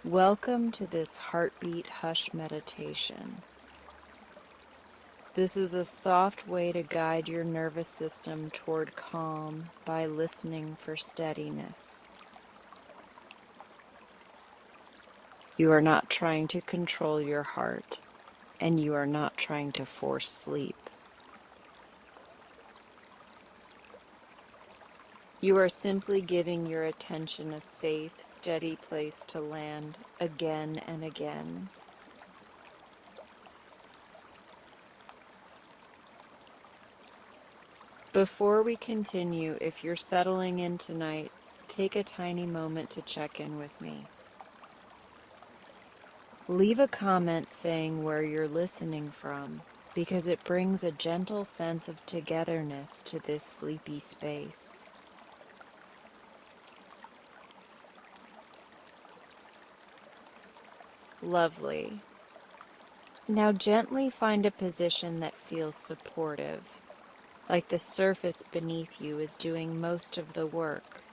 Welcome to this heartbeat hush meditation. This is a soft way to guide your nervous system toward calm by listening for steadiness. You are not trying to control your heart, and you are not trying to force sleep. You are simply giving your attention a safe, steady place to land again and again. Before we continue, if you're settling in tonight, take a tiny moment to check in with me. Leave a comment saying where you're listening from, because it brings a gentle sense of togetherness to this sleepy space. Lovely. Now gently find a position that feels supportive, like the surface beneath you is doing most of the work.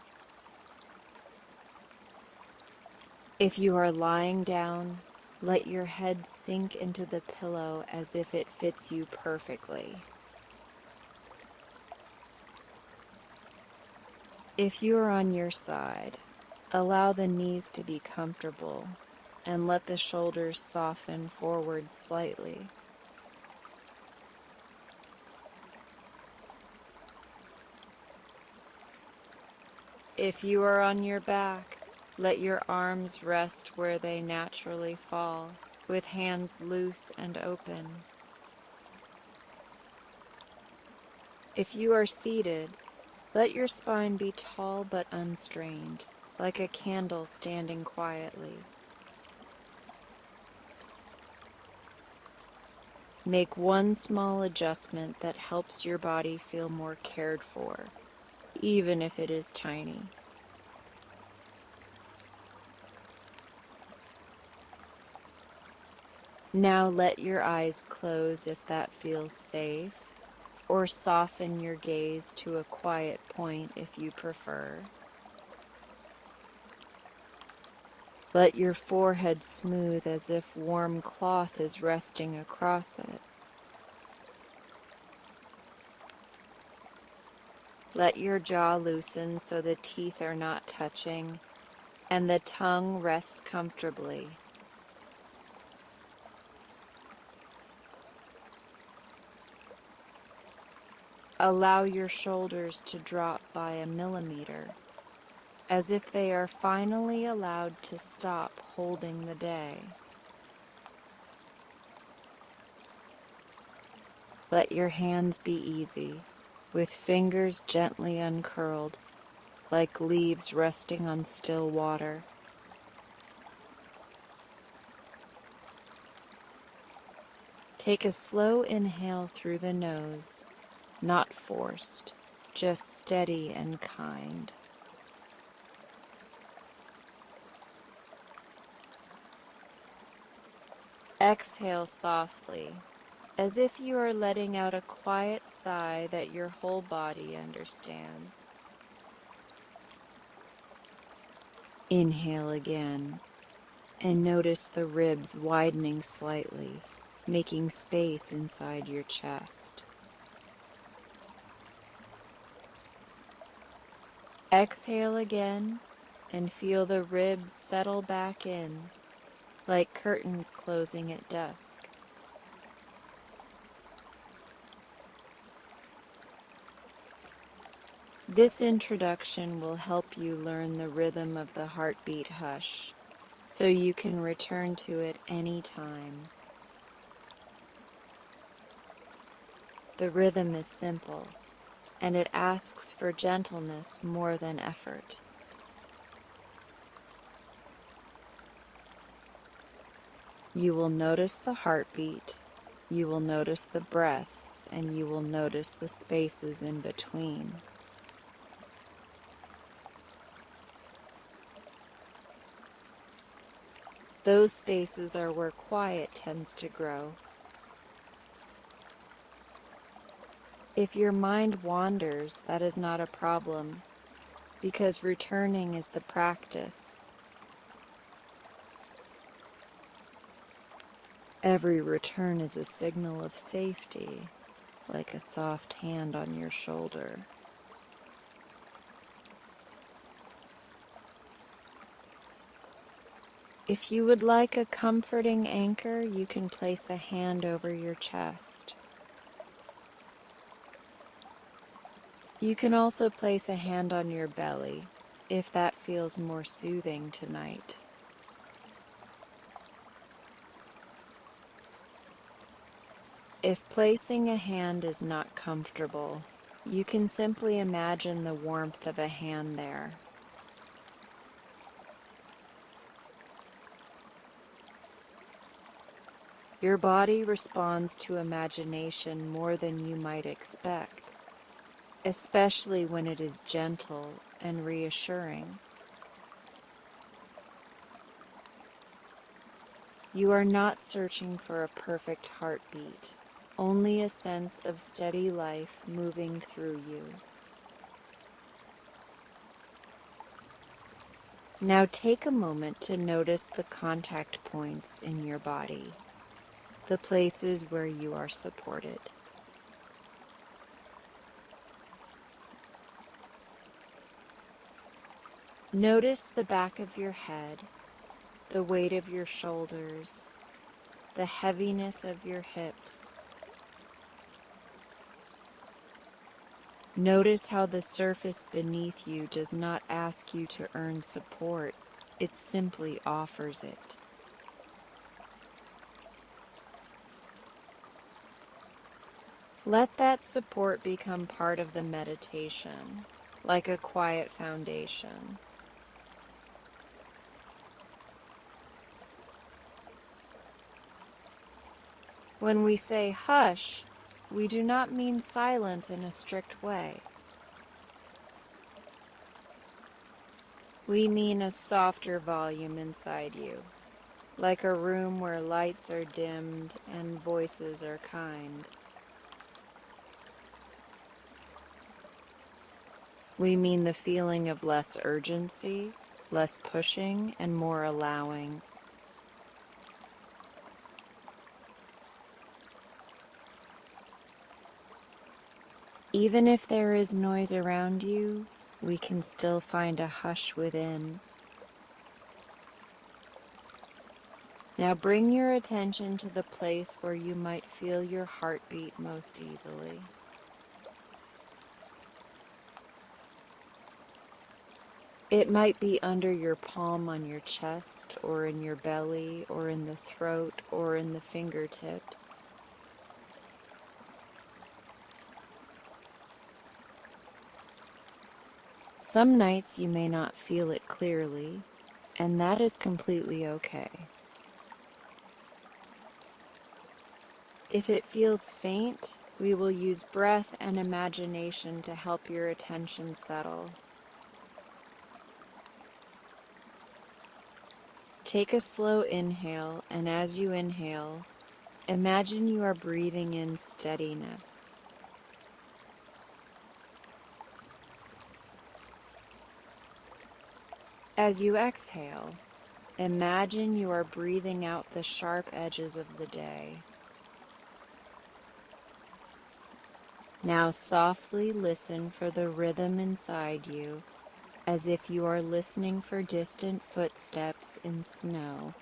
If you are lying down, let your head sink into the pillow as if it fits you perfectly. If you are on your side, allow the knees to be comfortable and let the shoulders soften forward slightly. If you are on your back, let your arms rest where they naturally fall, with hands loose and open. If you are seated, let your spine be tall but unstrained, like a candle standing quietly. Make one small adjustment that helps your body feel more cared for, even if it is tiny. Now let your eyes close if that feels safe, or soften your gaze to a quiet point if you prefer. Let your forehead smooth as if warm cloth is resting across it. Let your jaw loosen so the teeth are not touching and the tongue rests comfortably. Allow your shoulders to drop by a millimeter, as if they are finally allowed to stop holding the day. Let your hands be easy, with fingers gently uncurled, like leaves resting on still water. Take a slow inhale through the nose, not forced, just steady and kind. Exhale softly, as if you are letting out a quiet sigh that your whole body understands. Inhale again, and notice the ribs widening slightly, making space inside your chest. Exhale again, and feel the ribs settle back in, like curtains closing at dusk. This introduction will help you learn the rhythm of the heartbeat hush, so you can return to it anytime. The rhythm is simple, and it asks for gentleness more than effort. You will notice the heartbeat, you will notice the breath, and you will notice the spaces in between. Those spaces are where quiet tends to grow. If your mind wanders, that is not a problem, because returning is the practice. Every return is a signal of safety, like a soft hand on your shoulder. If you would like a comforting anchor, you can place a hand over your chest. You can also place a hand on your belly, if that feels more soothing tonight. If placing a hand is not comfortable, you can simply imagine the warmth of a hand there. Your body responds to imagination more than you might expect, especially when it is gentle and reassuring. You are not searching for a perfect heartbeat, only a sense of steady life moving through you. Now take a moment to notice the contact points in your body, the places where you are supported. Notice the back of your head, the weight of your shoulders, the heaviness of your hips. Notice how the surface beneath you does not ask you to earn support, it simply offers it. Let that support become part of the meditation, like a quiet foundation. When we say hush, we do not mean silence in a strict way. We mean a softer volume inside you, like a room where lights are dimmed and voices are kind. We mean the feeling of less urgency, less pushing, and more allowing. Even if there is noise around you, we can still find a hush within. Now bring your attention to the place where you might feel your heartbeat most easily. It might be under your palm on your chest, or in your belly, or in the throat, or in the fingertips. Some nights you may not feel it clearly, and that is completely okay. If it feels faint, we will use breath and imagination to help your attention settle. Take a slow inhale, and as you inhale, imagine you are breathing in steadiness. As you exhale, imagine you are breathing out the sharp edges of the day. Now softly listen for the rhythm inside you, as if you are listening for distant footsteps in snow.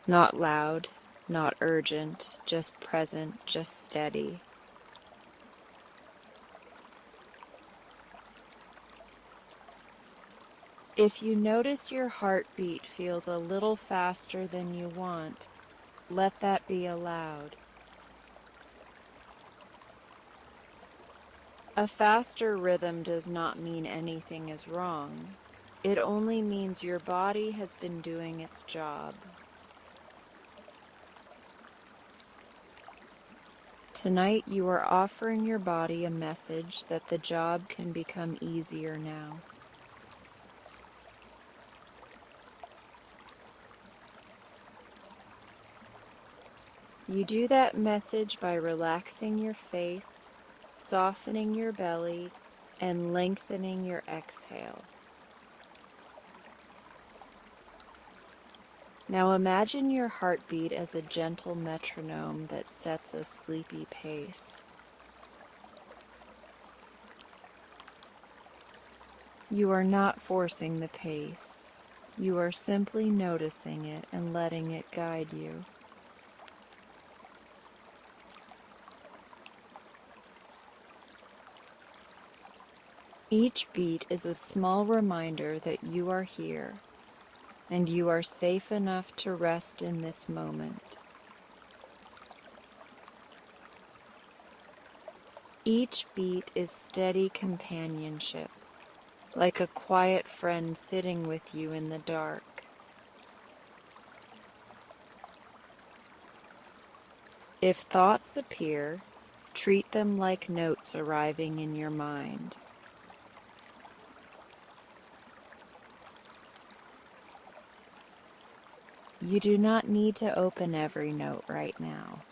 Not loud, not urgent, just present, just steady. If you notice your heartbeat feels a little faster than you want, let that be allowed. A faster rhythm does not mean anything is wrong. It only means your body has been doing its job. Tonight you are offering your body a message that the job can become easier now. You do that message by relaxing your face, softening your belly, and lengthening your exhale. Now imagine your heartbeat as a gentle metronome that sets a sleepy pace. You are not forcing the pace. You are simply noticing it and letting it guide you. Each beat is a small reminder that you are here, and you are safe enough to rest in this moment. Each beat is steady companionship, like a quiet friend sitting with you in the dark. If thoughts appear, treat them like notes arriving in your mind. You do not need to open every note right now.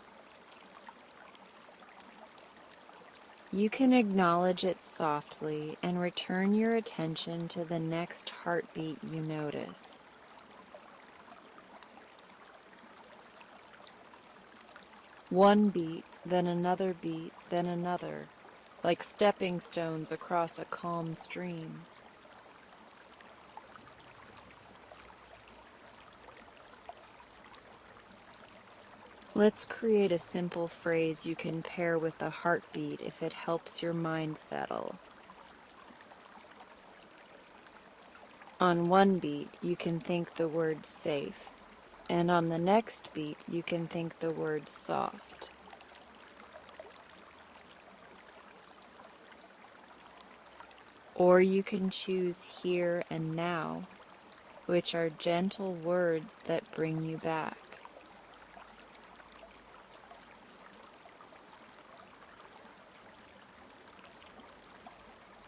You can acknowledge it softly and return your attention to the next heartbeat you notice. One beat, then another beat, then another, like stepping stones across a calm stream. Let's create a simple phrase you can pair with the heartbeat if it helps your mind settle. On one beat, you can think the word safe, and on the next beat, you can think the word soft. Or you can choose here and now, which are gentle words that bring you back.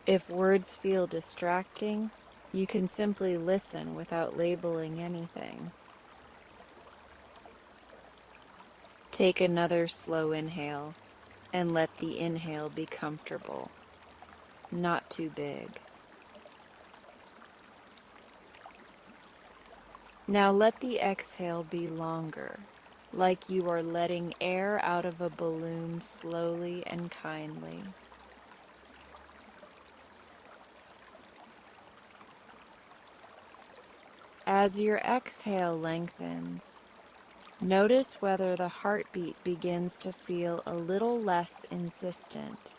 If words feel distracting, you can simply listen without labeling anything. Take another slow inhale and let the inhale be comfortable, not too big. Now let the exhale be longer, like you are letting air out of a balloon slowly and kindly. As your exhale lengthens, notice whether the heartbeat begins to feel a little less insistent.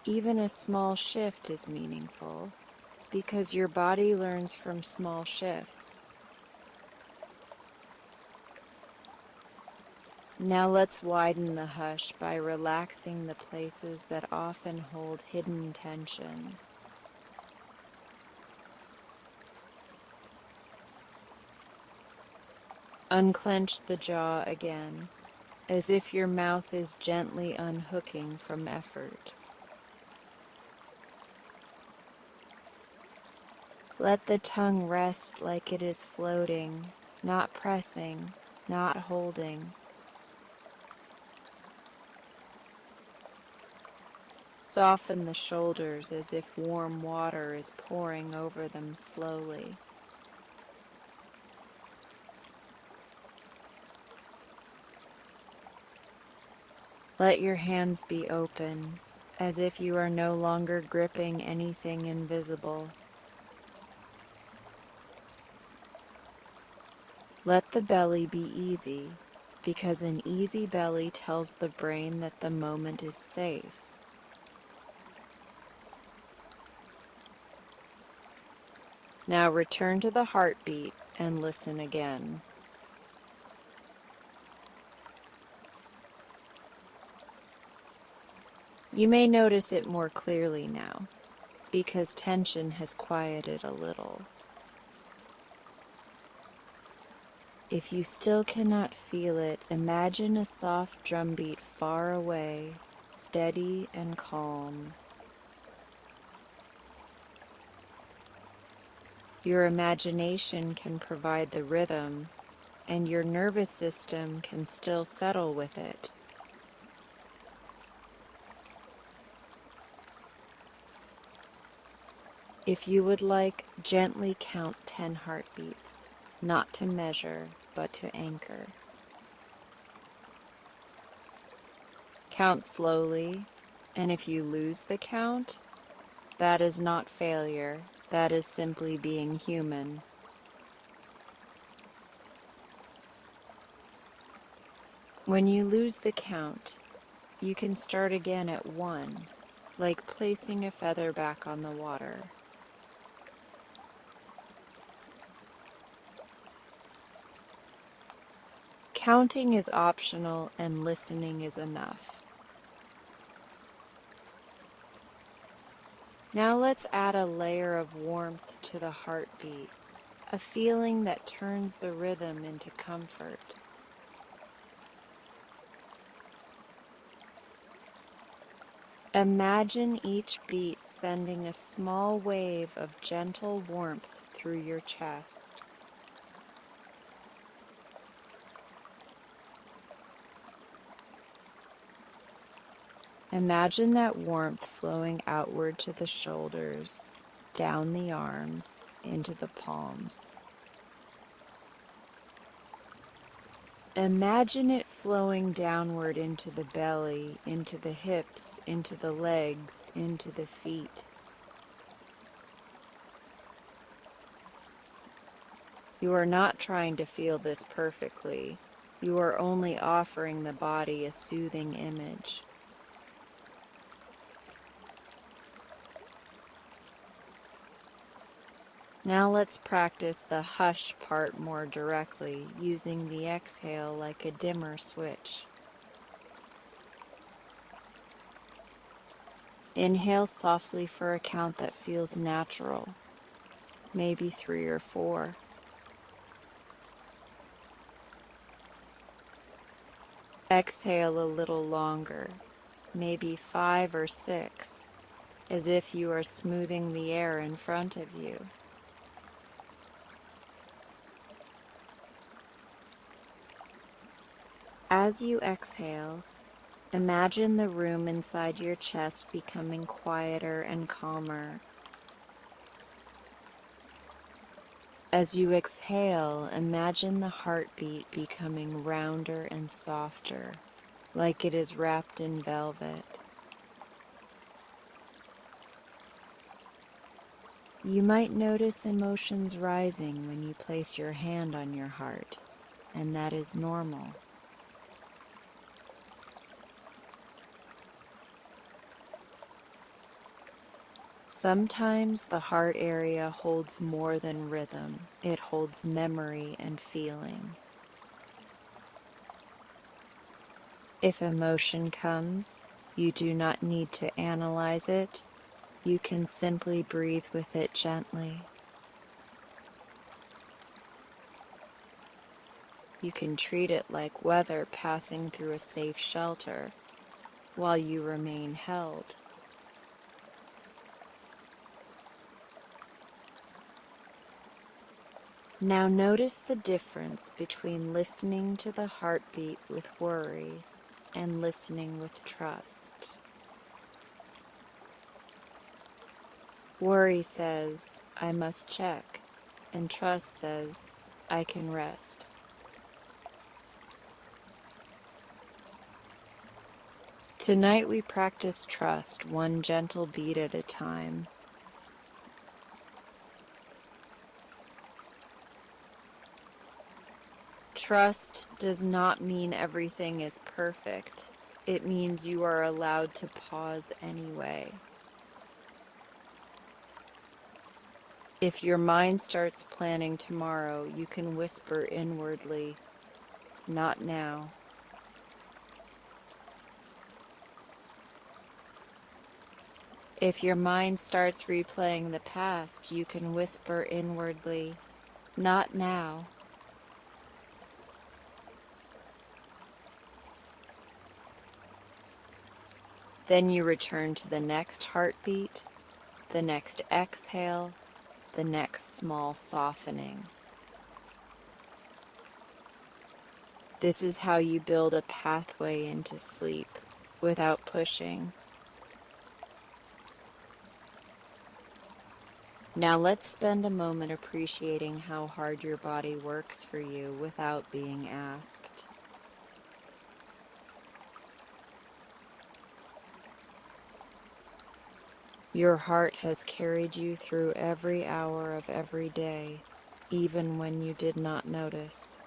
Even a small shift is meaningful because your body learns from small shifts. Now let's widen the hush by relaxing the places that often hold hidden tension. Unclench the jaw again, as if your mouth is gently unhooking from effort. Let the tongue rest like it is floating, not pressing, not holding. Soften the shoulders as if warm water is pouring over them slowly. Let your hands be open, as if you are no longer gripping anything invisible. Let the belly be easy, because an easy belly tells the brain that the moment is safe. Now return to the heartbeat and listen again. You may notice it more clearly now, because tension has quieted a little. If you still cannot feel it, imagine a soft drumbeat far away, steady and calm. Your imagination can provide the rhythm, and your nervous system can still settle with it. If you would like, gently count 10 heartbeats, not to measure, but to anchor. Count slowly, and if you lose the count, that is not failure, that is simply being human. When you lose the count, you can start again at 1, like placing a feather back on the water. Counting is optional and listening is enough. Now let's add a layer of warmth to the heartbeat, a feeling that turns the rhythm into comfort. Imagine each beat sending a small wave of gentle warmth through your chest. Imagine that warmth flowing outward to the shoulders, down the arms, into the palms. Imagine it flowing downward into the belly, into the hips, into the legs, into the feet. You are not trying to feel this perfectly. You are only offering the body a soothing image. Now let's practice the hush part more directly, using the exhale like a dimmer switch. Inhale softly for a count that feels natural, maybe 3 or 4. Exhale a little longer, maybe 5 or 6, as if you are smoothing the air in front of you. As you exhale, imagine the room inside your chest becoming quieter and calmer. As you exhale, imagine the heartbeat becoming rounder and softer, like it is wrapped in velvet. You might notice emotions rising when you place your hand on your heart, and that is normal. Sometimes the heart area holds more than rhythm. It holds memory and feeling. If emotion comes, you do not need to analyze it. You can simply breathe with it gently. You can treat it like weather passing through a safe shelter while you remain held. Now notice the difference between listening to the heartbeat with worry and listening with trust. Worry says, I must check, and trust says, I can rest. Tonight we practice trust, one gentle beat at a time. Trust does not mean everything is perfect. It means you are allowed to pause anyway. If your mind starts planning tomorrow, you can whisper inwardly, not now. If your mind starts replaying the past, you can whisper inwardly, not now. Then you return to the next heartbeat, the next exhale, the next small softening. This is how you build a pathway into sleep without pushing. Now let's spend a moment appreciating how hard your body works for you without being asked. Your heart has carried you through every hour of every day, even when you did not notice.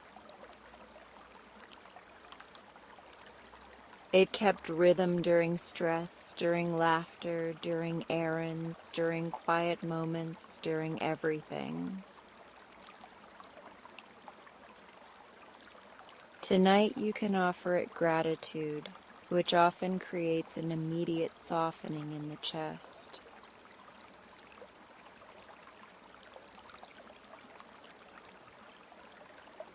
It kept rhythm during stress, during laughter, during errands, during quiet moments, during everything. Tonight you can offer it gratitude, which often creates an immediate softening in the chest.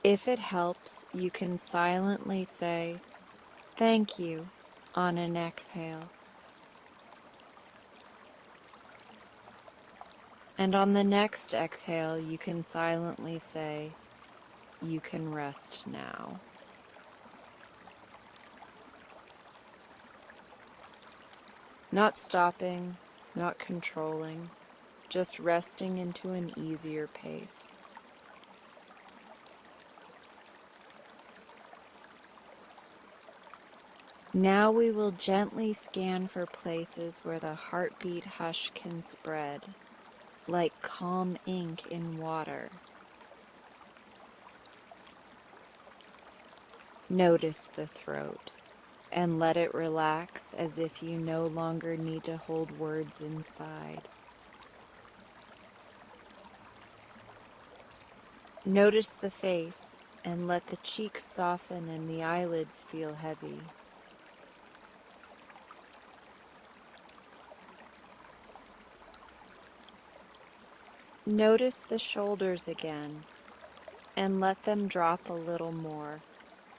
If it helps, you can silently say, "Thank you," on an exhale. And on the next exhale, you can silently say, "You can rest now." Not stopping, not controlling, just resting into an easier pace. Now we will gently scan for places where the heartbeat hush can spread, like calm ink in water. Notice the throat and let it relax as if you no longer need to hold words inside. Notice the face and let the cheeks soften and the eyelids feel heavy. Notice the shoulders again and let them drop a little more,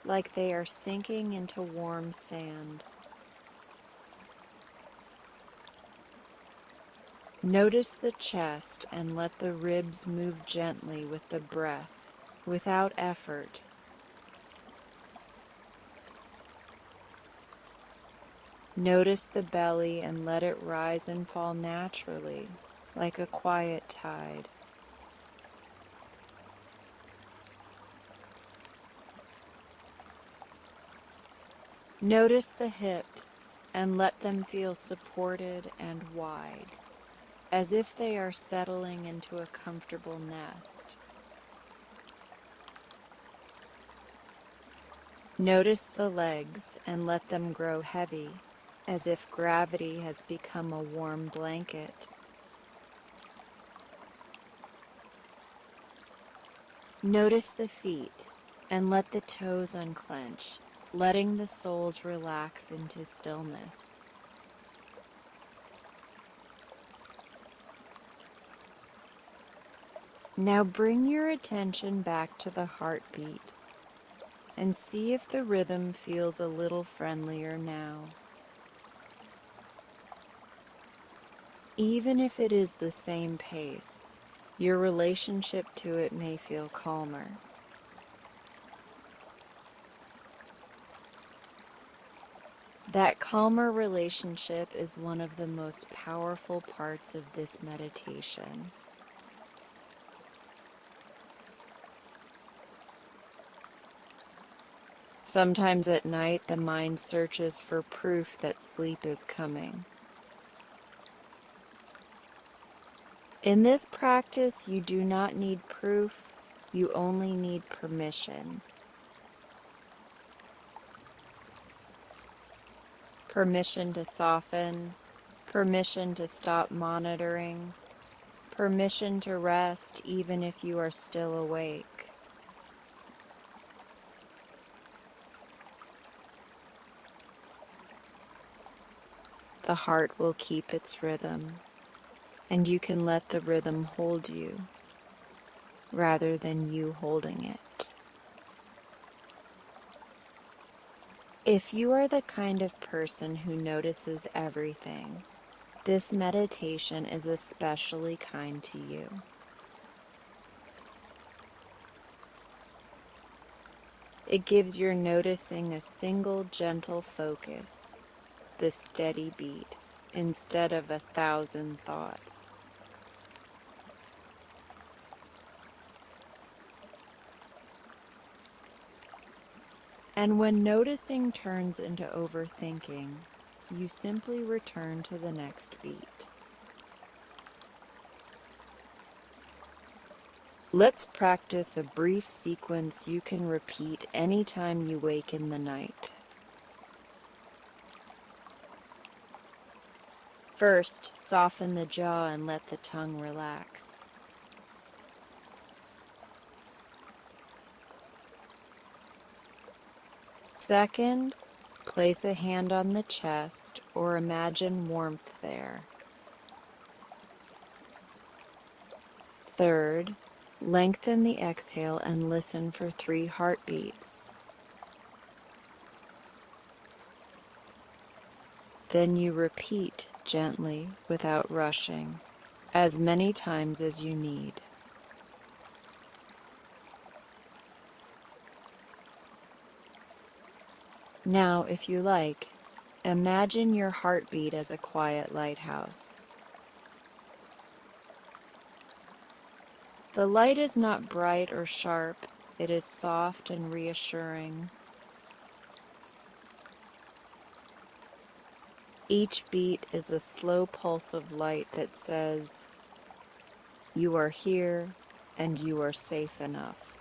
like they are sinking into warm sand. Notice the chest and let the ribs move gently with the breath, without effort. Notice the belly and let it rise and fall naturally, like a quiet tide. Notice the hips and let them feel supported and wide, as if they are settling into a comfortable nest. Notice the legs and let them grow heavy, as if gravity has become a warm blanket. Notice the feet and let the toes unclench, letting the soles relax into stillness. Now bring your attention back to the heartbeat and see if the rhythm feels a little friendlier now. Even if it is the same pace, your relationship to it may feel calmer. That calmer relationship is one of the most powerful parts of this meditation. Sometimes at night, the mind searches for proof that sleep is coming. In this practice, you do not need proof, you only need permission. Permission to soften, permission to stop monitoring, permission to rest even if you are still awake. The heart will keep its rhythm, and you can let the rhythm hold you, rather than you holding it. If you are the kind of person who notices everything, this meditation is especially kind to you. It gives your noticing a single gentle focus, the steady beat, instead of 1,000 thoughts. And when noticing turns into overthinking, you simply return to the next beat. Let's practice a brief sequence you can repeat anytime you wake in the night. First, soften the jaw and let the tongue relax. Second, place a hand on the chest or imagine warmth there. Third, lengthen the exhale and listen for 3 heartbeats. Then you repeat gently without rushing, as many times as you need. Now, if you like, imagine your heartbeat as a quiet lighthouse. The light is not bright or sharp, it is soft and reassuring. Each beat is a slow pulse of light that says, "You are here and you are safe enough."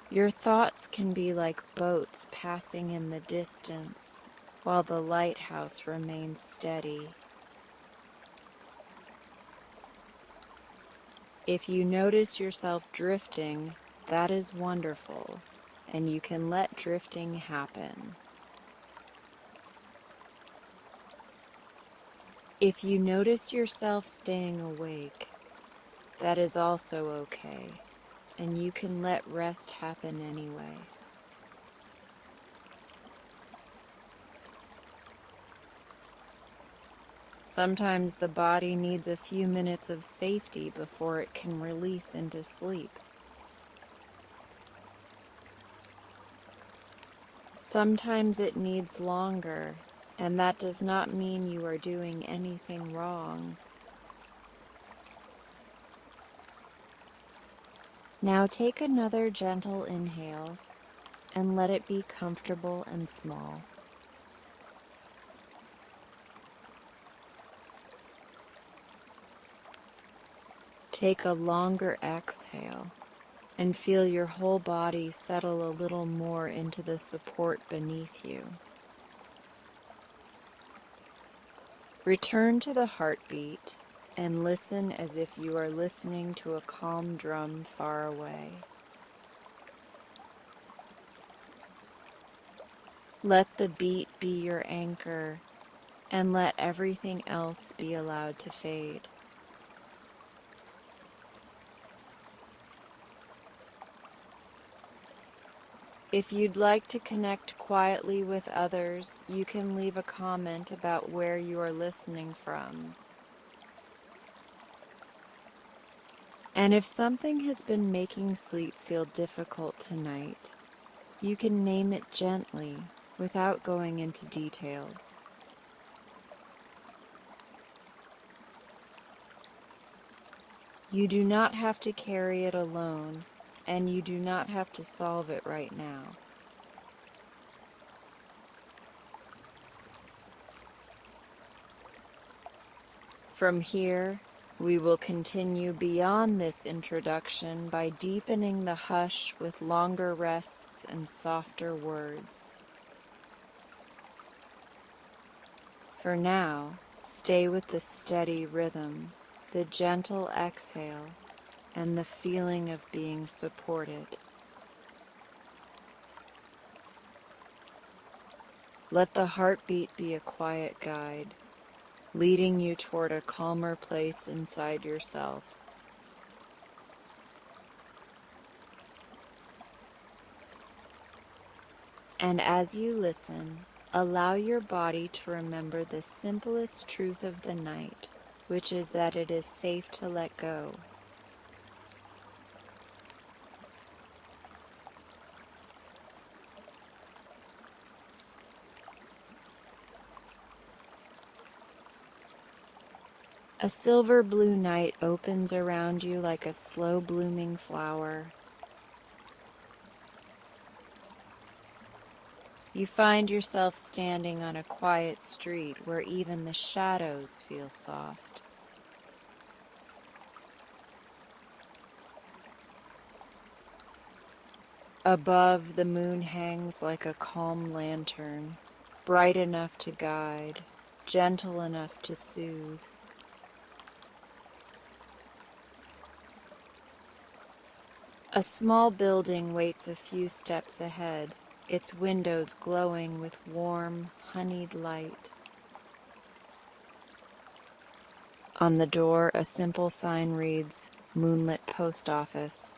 Your thoughts can be like boats passing in the distance, while the lighthouse remains steady. If you notice yourself drifting, that is wonderful, and you can let drifting happen. If you notice yourself staying awake, that is also okay, and you can let rest happen anyway. Sometimes the body needs a few minutes of safety before it can release into sleep. Sometimes it needs longer, and that does not mean you are doing anything wrong. Now take another gentle inhale and let it be comfortable and small. Take a longer exhale and feel your whole body settle a little more into the support beneath you. Return to the heartbeat and listen as if you are listening to a calm drum far away. Let the beat be your anchor and let everything else be allowed to fade. If you'd like to connect quietly with others, you can leave a comment about where you are listening from. And if something has been making sleep feel difficult tonight, you can name it gently without going into details. You do not have to carry it alone, and you do not have to solve it right now. From here, we will continue beyond this introduction by deepening the hush with longer rests and softer words. For now, stay with the steady rhythm, the gentle exhale, and the feeling of being supported. Let the heartbeat be a quiet guide, leading you toward a calmer place inside yourself. And as you listen, allow your body to remember the simplest truth of the night, which is that it is safe to let go. A silver blue night opens around you like a slow blooming flower. You find yourself standing on a quiet street where even the shadows feel soft. Above, the moon hangs like a calm lantern, bright enough to guide, gentle enough to soothe. A small building waits a few steps ahead, its windows glowing with warm, honeyed light. On the door, a simple sign reads, "Moonlit Post Office."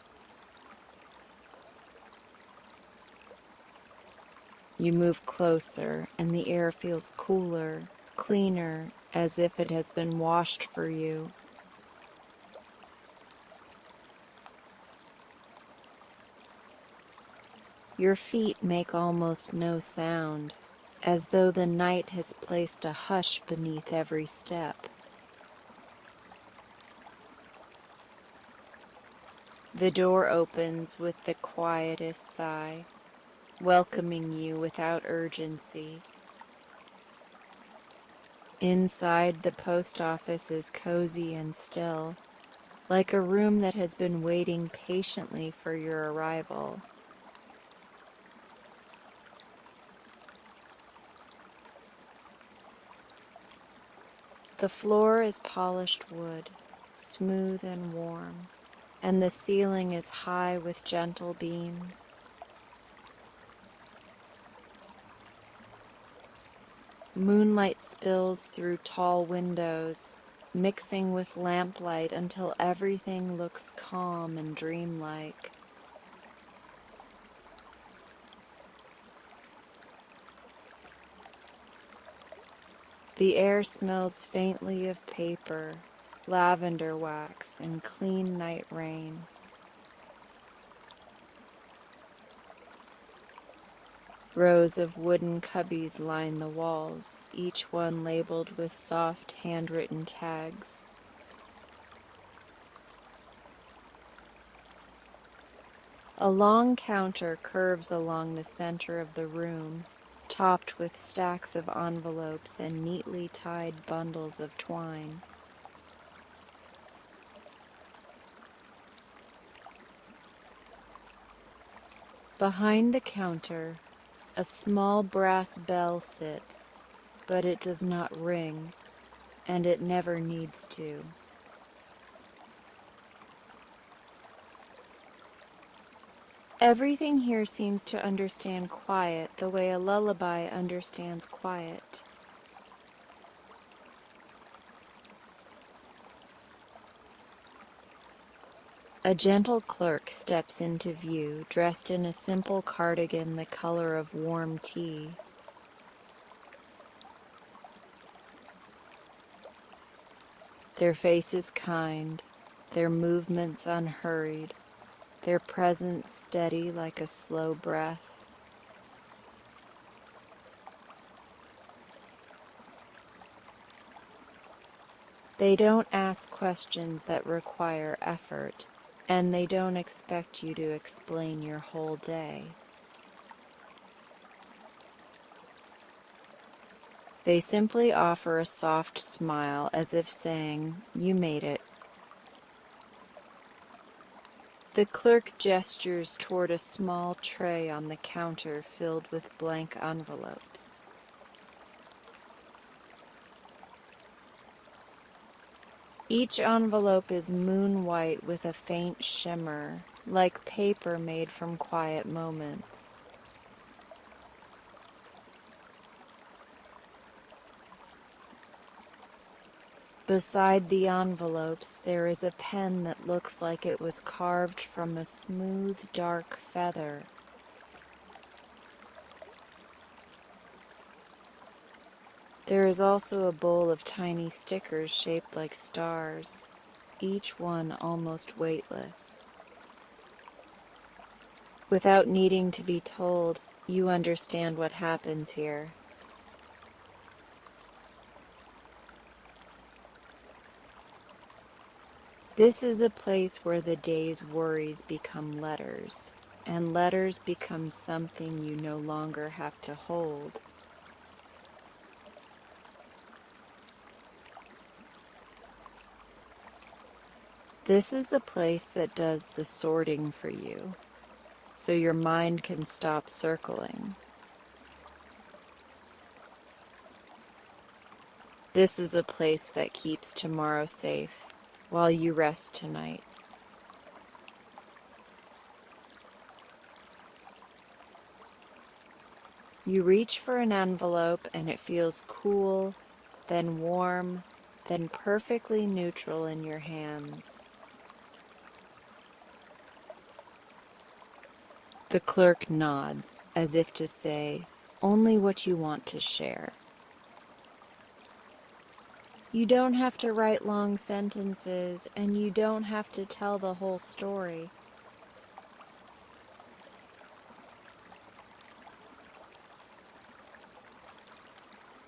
You move closer, and the air feels cooler, cleaner, as if it has been washed for you. Your feet make almost no sound, as though the night has placed a hush beneath every step. The door opens with the quietest sigh, welcoming you without urgency. Inside, the post office is cozy and still, like a room that has been waiting patiently for your arrival. The floor is polished wood, smooth and warm, and the ceiling is high with gentle beams. Moonlight spills through tall windows, mixing with lamplight until everything looks calm and dreamlike. The air smells faintly of paper, lavender wax, and clean night rain. Rows of wooden cubbies line the walls, each one labeled with soft handwritten tags. A long counter curves along the center of the room, topped with stacks of envelopes and neatly tied bundles of twine. Behind the counter, a small brass bell sits, but it does not ring, and it never needs to. Everything here seems to understand quiet the way a lullaby understands quiet. A gentle clerk steps into view, dressed in a simple cardigan the color of warm tea. Their face is kind, their movements unhurried, their presence steady like a slow breath. They don't ask questions that require effort, and they don't expect you to explain your whole day. They simply offer a soft smile as if saying, "You made it." The clerk gestures toward a small tray on the counter filled with blank envelopes. Each envelope is moon-white with a faint shimmer, like paper made from quiet moments. Beside the envelopes, there is a pen that looks like it was carved from a smooth, dark feather. There is also a bowl of tiny stickers shaped like stars, each one almost weightless. Without needing to be told, you understand what happens here. This is a place where the day's worries become letters, and letters become something you no longer have to hold. This is a place that does the sorting for you, so your mind can stop circling. This is a place that keeps tomorrow safe while you rest tonight. You reach for an envelope and it feels cool, then warm, then perfectly neutral in your hands. The clerk nods as if to say, only what you want to share. You don't have to write long sentences, and you don't have to tell the whole story.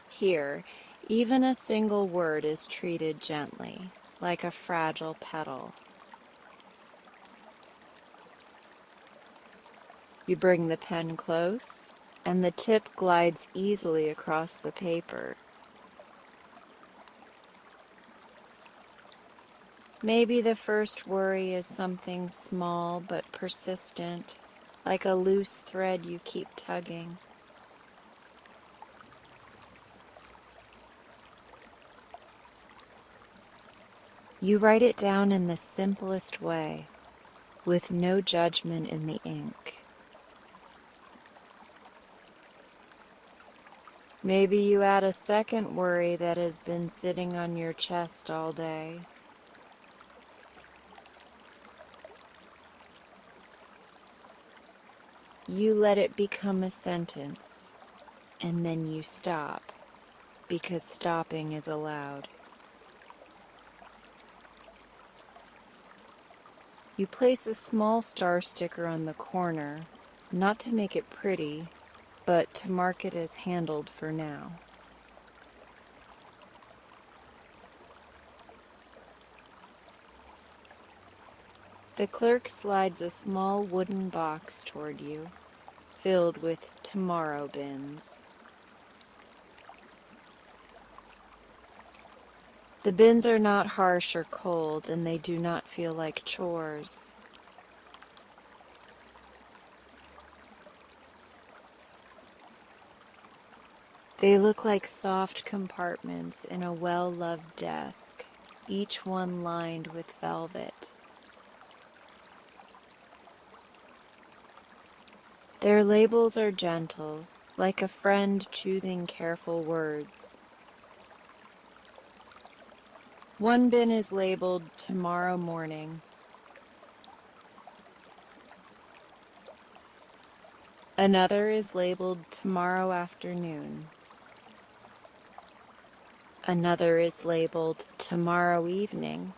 Here, even a single word is treated gently, like a fragile petal. You bring the pen close, and the tip glides easily across the paper. Maybe the first worry is something small but persistent, like a loose thread you keep tugging. You write it down in the simplest way, with no judgment in the ink. Maybe you add a second worry that has been sitting on your chest all day. You let it become a sentence, and then you stop, because stopping is allowed. You place a small star sticker on the corner, not to make it pretty, but to mark it as handled for now. The clerk slides a small wooden box toward you, filled with tomorrow bins. The bins are not harsh or cold, and they do not feel like chores. They look like soft compartments in a well-loved desk, each one lined with velvet. Their labels are gentle, like a friend choosing careful words. One bin is labeled tomorrow morning. Another is labeled tomorrow afternoon. Another is labeled tomorrow evening.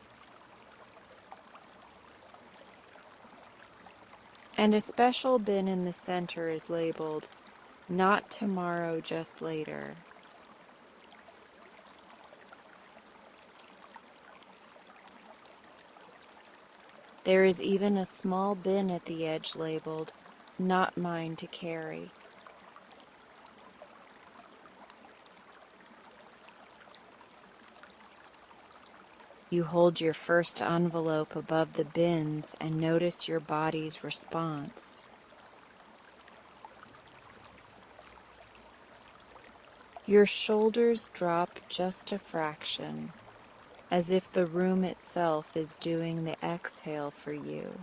And a special bin in the center is labeled, not tomorrow, just later. There is even a small bin at the edge labeled, not mine to carry. You hold your first envelope above the bins and notice your body's response. Your shoulders drop just a fraction, as if the room itself is doing the exhale for you.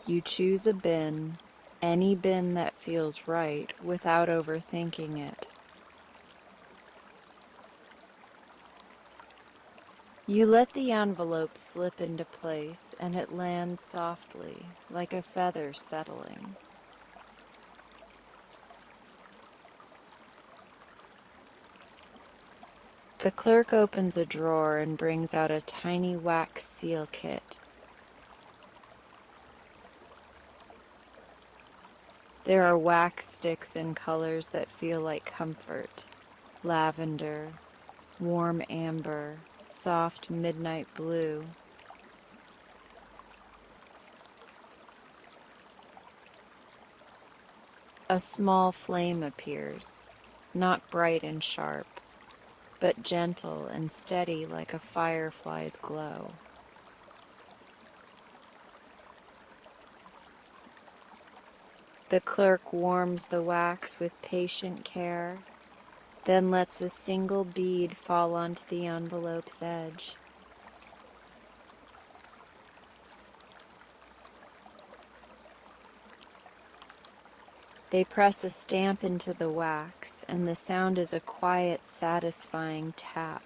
You choose a bin, any bin that feels right, without overthinking it. You let the envelope slip into place, and it lands softly, like a feather settling. The clerk opens a drawer and brings out a tiny wax seal kit. There are wax sticks in colors that feel like comfort. lavender, warm amber, soft midnight blue. A small flame appears, not bright and sharp, but gentle and steady like a firefly's glow. The clerk warms the wax with patient care, then lets a single bead fall onto the envelope's edge. They press a stamp into the wax, and the sound is a quiet, satisfying tap.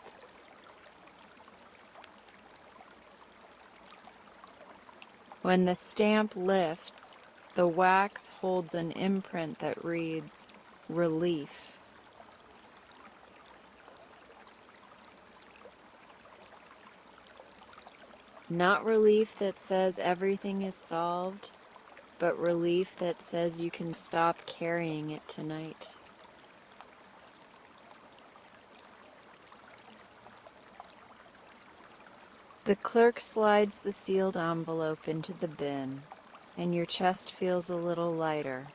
When the stamp lifts, the wax holds an imprint that reads, "Relief." Not relief that says everything is solved, but relief that says you can stop carrying it tonight. The clerk slides the sealed envelope into the bin, and your chest feels a little lighter.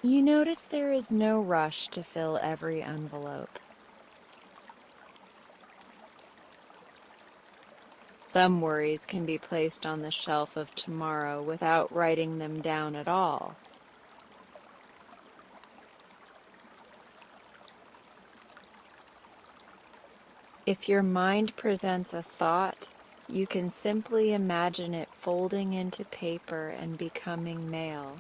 You notice there is no rush to fill every envelope. Some worries can be placed on the shelf of tomorrow without writing them down at all. If your mind presents a thought, you can simply imagine it folding into paper and becoming mail.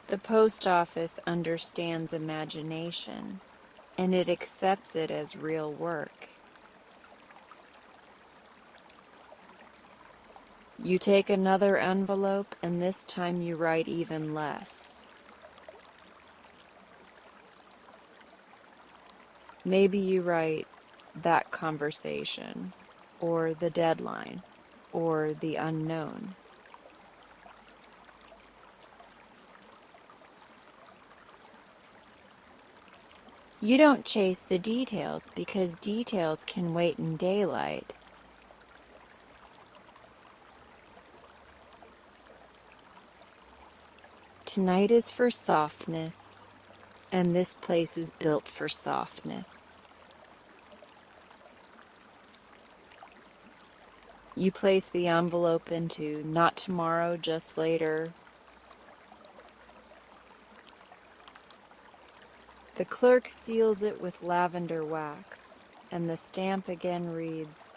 The post office understands imagination, and it accepts it as real work. You take another envelope, and this time you write even less. Maybe you write "that conversation," or "the deadline," or "the unknown." You don't chase the details because details can wait in daylight. Tonight is for softness, and this place is built for softness. You place the envelope into "not tomorrow, just later." The clerk seals it with lavender wax, and the stamp again reads,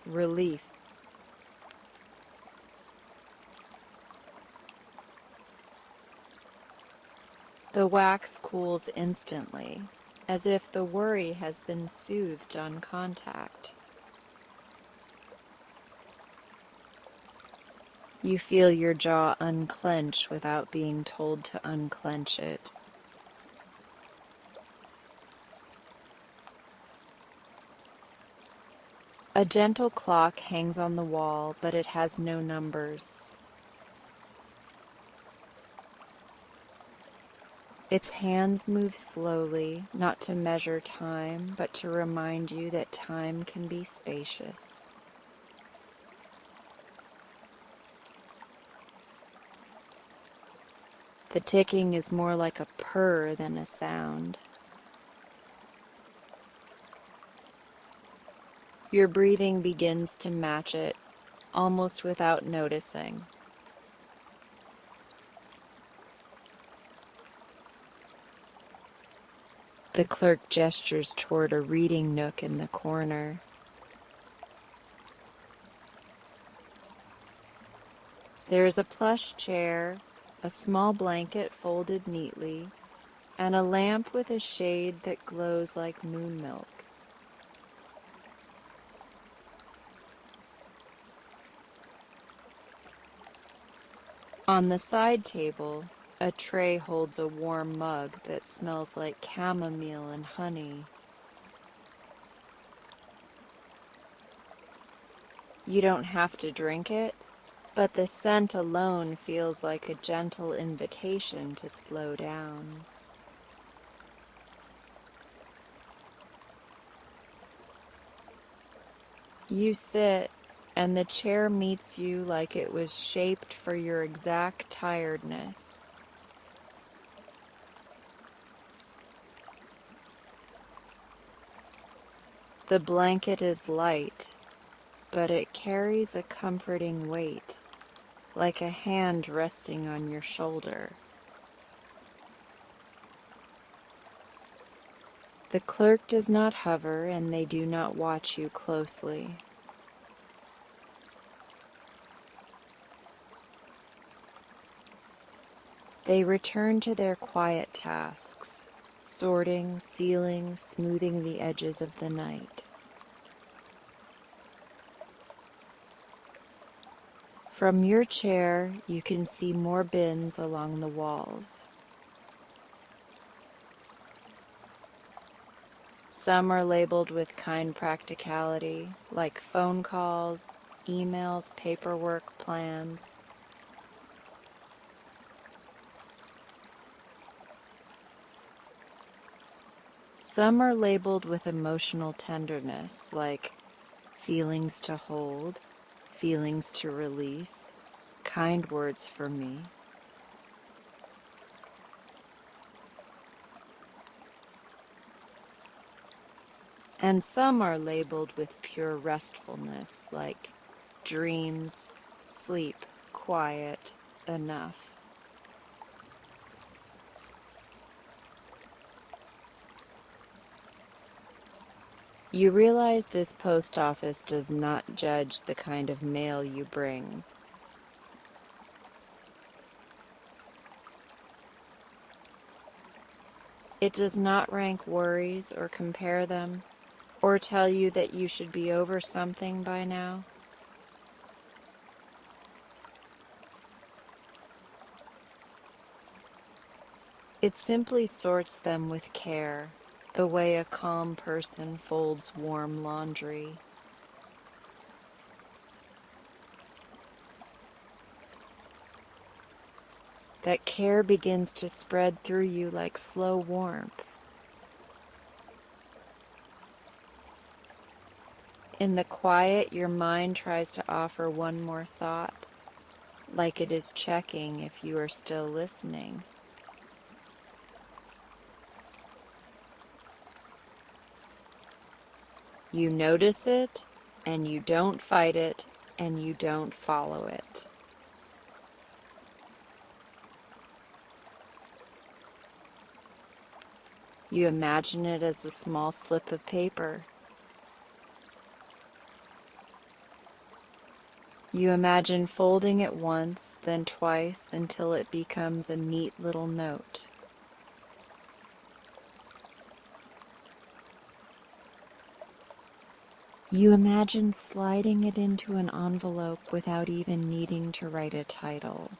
"Relief." The wax cools instantly, as if the worry has been soothed on contact. You feel your jaw unclench without being told to unclench it. A gentle clock hangs on the wall, but it has no numbers. Its hands move slowly, not to measure time, but to remind you that time can be spacious. The ticking is more like a purr than a sound. Your breathing begins to match it, almost without noticing. The clerk gestures toward a reading nook in the corner. There is a plush chair, a small blanket folded neatly, and a lamp with a shade that glows like moon milk. On the side table, a tray holds a warm mug that smells like chamomile and honey. You don't have to drink it, but the scent alone feels like a gentle invitation to slow down. You sit, and the chair meets you like it was shaped for your exact tiredness. The blanket is light, but it carries a comforting weight, like a hand resting on your shoulder. The clerk does not hover, and they do not watch you closely. They return to their quiet tasks, sorting, sealing, smoothing the edges of the night. From your chair, you can see more bins along the walls. Some are labeled with kind practicality, like phone calls, emails, paperwork, plans. Some are labeled with emotional tenderness, like feelings to hold, feelings to release, kind words for me. And some are labeled with pure restfulness, like dreams, sleep, quiet, enough. You realize this post office does not judge the kind of mail you bring. It does not rank worries or compare them, or tell you that you should be over something by now. It simply sorts them with care, the way a calm person folds warm laundry. That care begins to spread through you like slow warmth. In the quiet, your mind tries to offer one more thought, like it is checking if you are still listening. You notice it, and you don't fight it, and you don't follow it. You imagine it as a small slip of paper. You imagine folding it once, then twice, until it becomes a neat little note. You imagine sliding it into an envelope without even needing to write a title.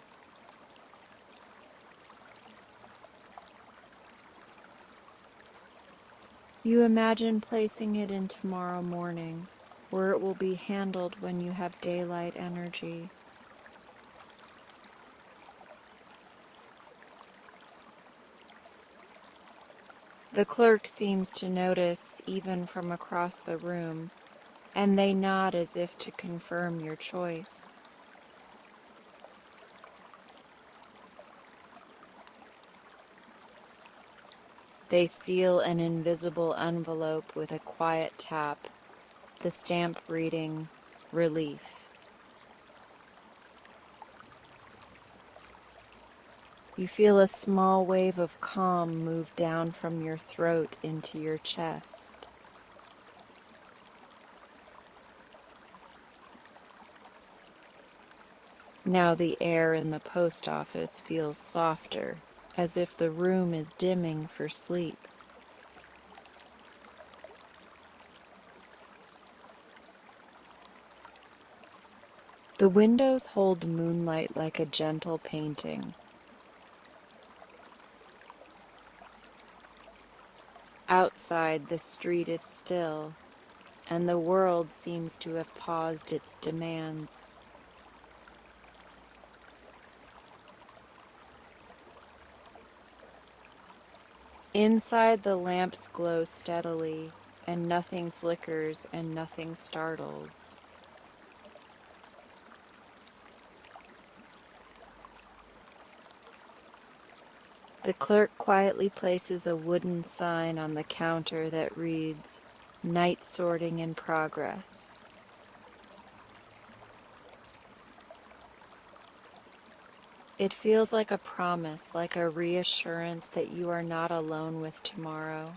You imagine placing it in tomorrow morning, where it will be handled when you have daylight energy. The clerk seems to notice even from across the room, and they nod as if to confirm your choice. They seal an invisible envelope with a quiet tap, the stamp reading, "Relief." You feel a small wave of calm move down from your throat into your chest. Now the air in the post office feels softer, as if the room is dimming for sleep. The windows hold moonlight like a gentle painting. Outside, the street is still, and the world seems to have paused its demands. Inside, the lamps glow steadily, and nothing flickers and nothing startles. The clerk quietly places a wooden sign on the counter that reads, "Night sorting in progress." It feels like a promise, like a reassurance that you are not alone with tomorrow.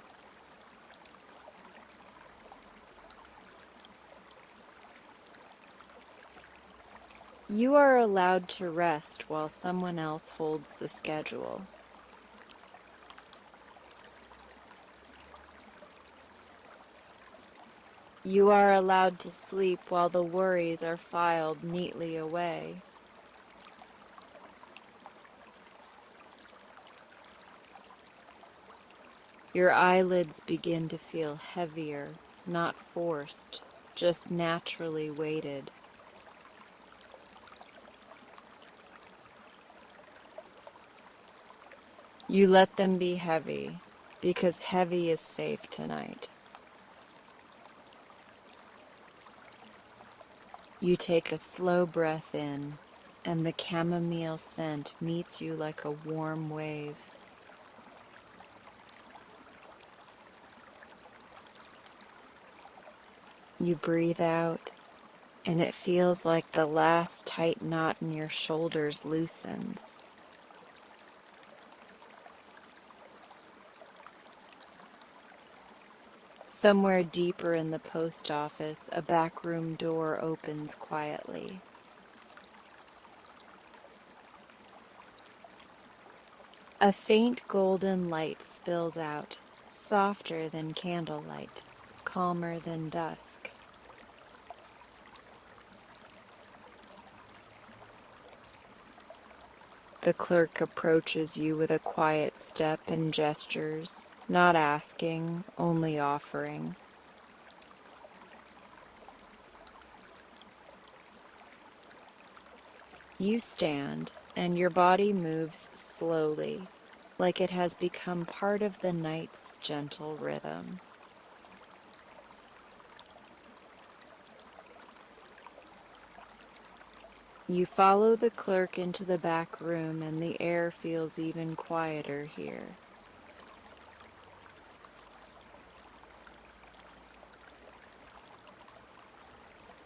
You are allowed to rest while someone else holds the schedule. You are allowed to sleep while the worries are filed neatly away. Your eyelids begin to feel heavier, not forced, just naturally weighted. You let them be heavy, because heavy is safe tonight. You take a slow breath in, and the chamomile scent meets you like a warm wave. You breathe out, and it feels like the last tight knot in your shoulders loosens. Somewhere deeper in the post office, a backroom door opens quietly. A faint golden light spills out, softer than candlelight, calmer than dusk. The clerk approaches you with a quiet step and gestures, not asking, only offering. You stand, and your body moves slowly, like it has become part of the night's gentle rhythm. You follow the clerk into the back room, and the air feels even quieter here.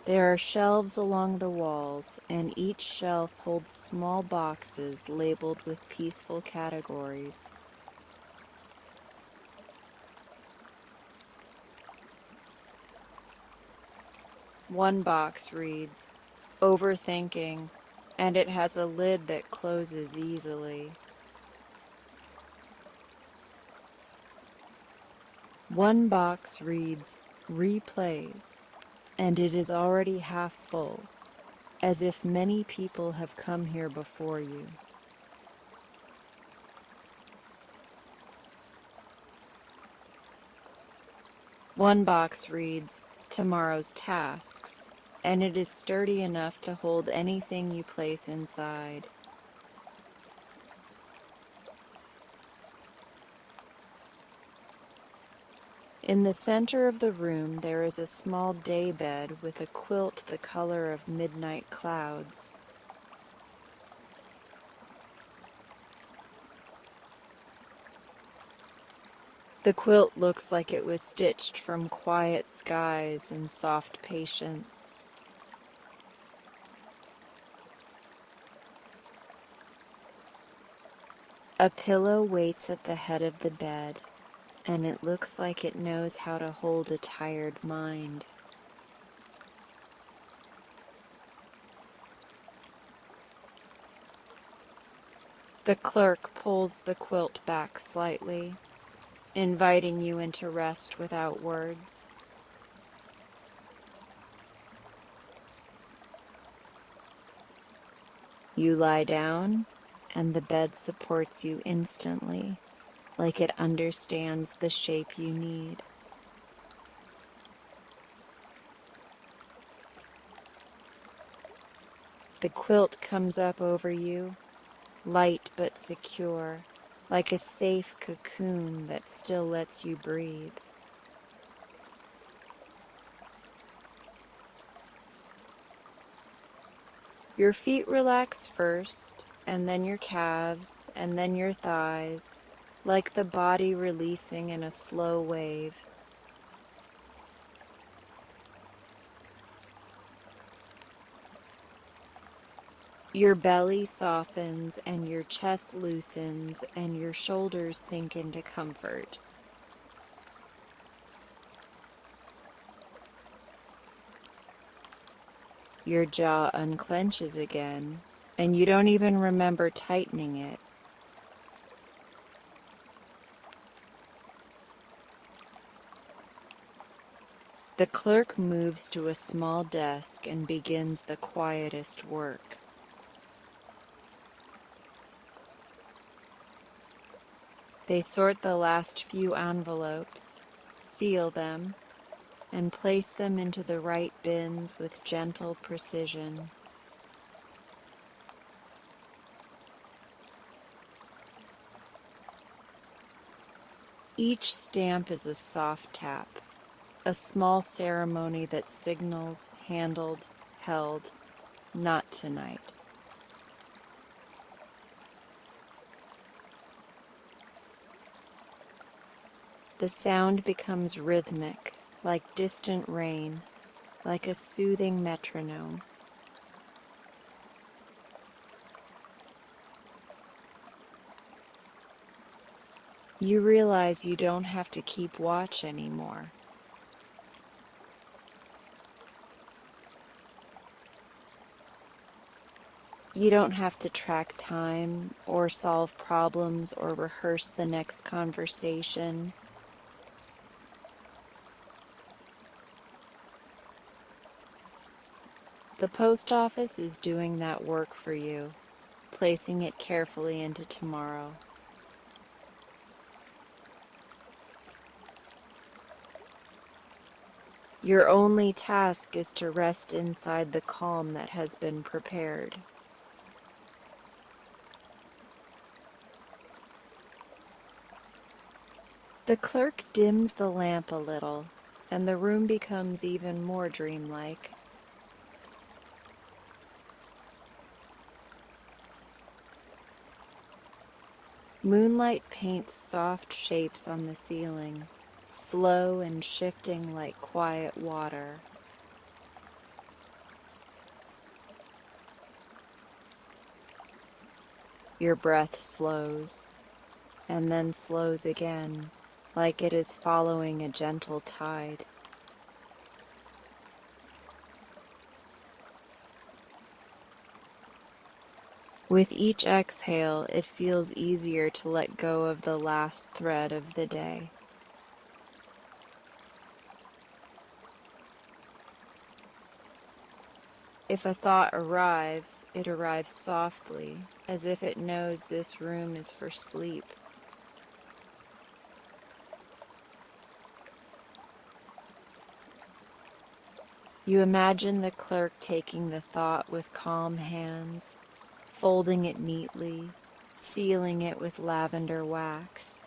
There are shelves along the walls, and each shelf holds small boxes labeled with peaceful categories. One box reads, "Overthinking," and it has a lid that closes easily. One box reads, "Replays," and it is already half full, as if many people have come here before you. One box reads, "Tomorrow's tasks," and it is sturdy enough to hold anything you place inside. In the center of the room there is a small daybed with a quilt the color of midnight clouds. The quilt looks like it was stitched from quiet skies and soft patience. A pillow waits at the head of the bed, and it looks like it knows how to hold a tired mind. The clerk pulls the quilt back slightly, inviting you into rest without words. You lie down, and the bed supports you instantly, like it understands the shape you need. The quilt comes up over you, light but secure, like a safe cocoon that still lets you breathe. Your feet relax first, and then your calves, and then your thighs, like the body releasing in a slow wave. Your belly softens, and your chest loosens, and your shoulders sink into comfort. Your jaw unclenches again, and you don't even remember tightening it. The clerk moves to a small desk and begins the quietest work. They sort the last few envelopes, seal them, and place them into the right bins with gentle precision. Each stamp is a soft tap, a small ceremony that signals handled, held, not tonight. The sound becomes rhythmic, like distant rain, like a soothing metronome. You realize you don't have to keep watch anymore. You don't have to track time or solve problems or rehearse the next conversation. The post office is doing that work for you, placing it carefully into tomorrow. Your only task is to rest inside the calm that has been prepared. The clerk dims the lamp a little, and the room becomes even more dreamlike. Moonlight paints soft shapes on the ceiling, slow and shifting like quiet water. Your breath slows, and then slows again, like it is following a gentle tide. With each exhale, it feels easier to let go of the last thread of the day. If a thought arrives, it arrives softly, as if it knows this room is for sleep. You imagine the clerk taking the thought with calm hands, folding it neatly, sealing it with lavender wax.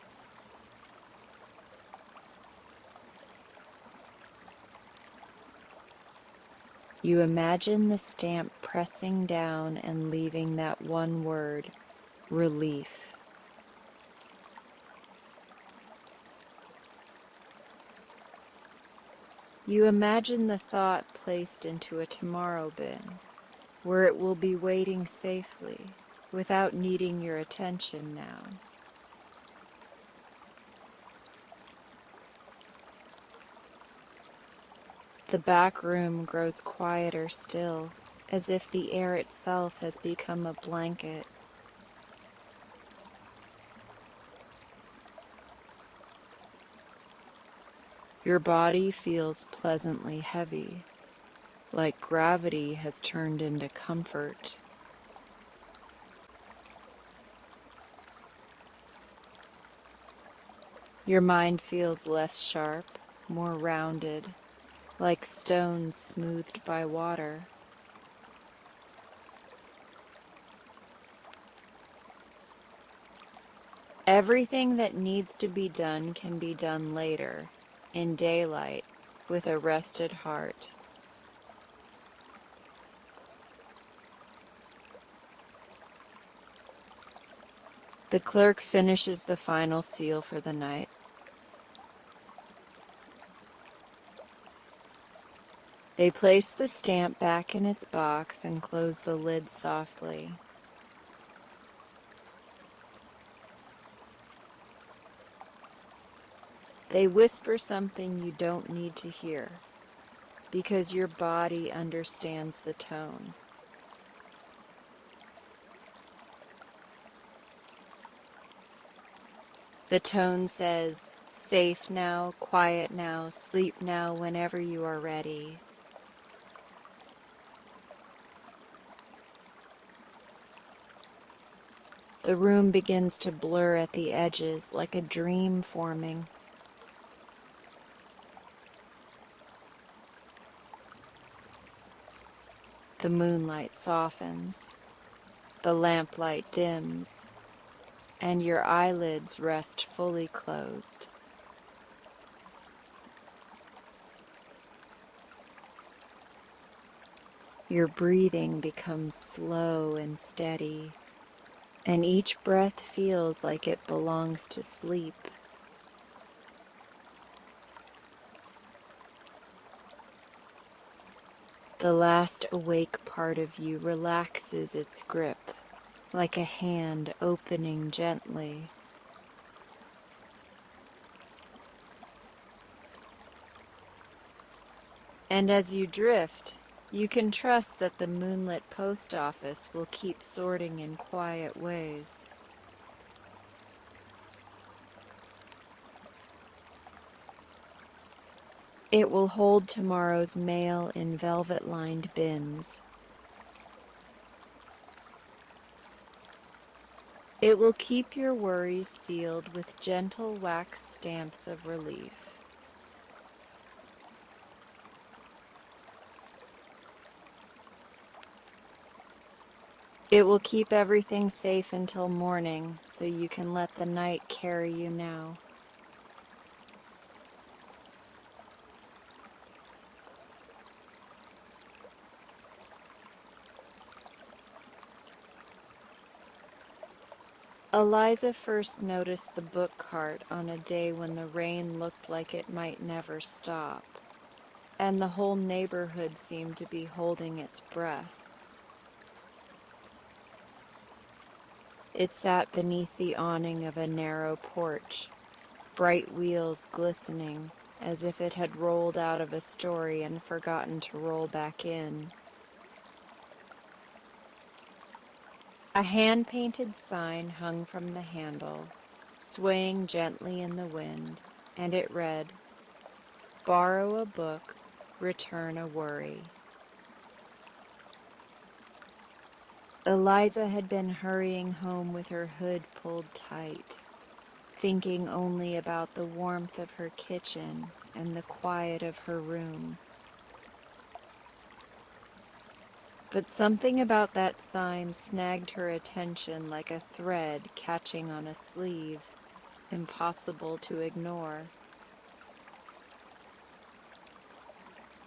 You imagine the stamp pressing down and leaving that one word, relief. You imagine the thought placed into a tomorrow bin, where it will be waiting safely, without needing your attention now. The back room grows quieter still, as if the air itself has become a blanket. Your body feels pleasantly heavy, like gravity has turned into comfort. Your mind feels less sharp, more rounded, like stones smoothed by water. Everything that needs to be done can be done later, in daylight, with a rested heart. The clerk finishes the final seal for the night. They place the stamp back in its box and close the lid softly. They whisper something you don't need to hear, because your body understands the tone. The tone says, safe now, quiet now, sleep now, whenever you are ready. The room begins to blur at the edges like a dream forming. The moonlight softens, the lamplight dims, and your eyelids rest fully closed. Your breathing becomes slow and steady, and each breath feels like it belongs to sleep. The last awake part of you relaxes its grip, like a hand opening gently. And as you drift, you can trust that the Moonlit Post Office will keep sorting in quiet ways. It will hold tomorrow's mail in velvet-lined bins. It will keep your worries sealed with gentle wax stamps of relief. It will keep everything safe until morning, so you can let the night carry you now. Eliza first noticed the book cart on a day when the rain looked like it might never stop, and the whole neighborhood seemed to be holding its breath. It sat beneath the awning of a narrow porch, bright wheels glistening as if it had rolled out of a story and forgotten to roll back in. A hand-painted sign hung from the handle, swaying gently in the wind, and it read, "Borrow a book, return a worry." Eliza had been hurrying home with her hood pulled tight, thinking only about the warmth of her kitchen and the quiet of her room. But something about that sign snagged her attention like a thread catching on a sleeve, impossible to ignore.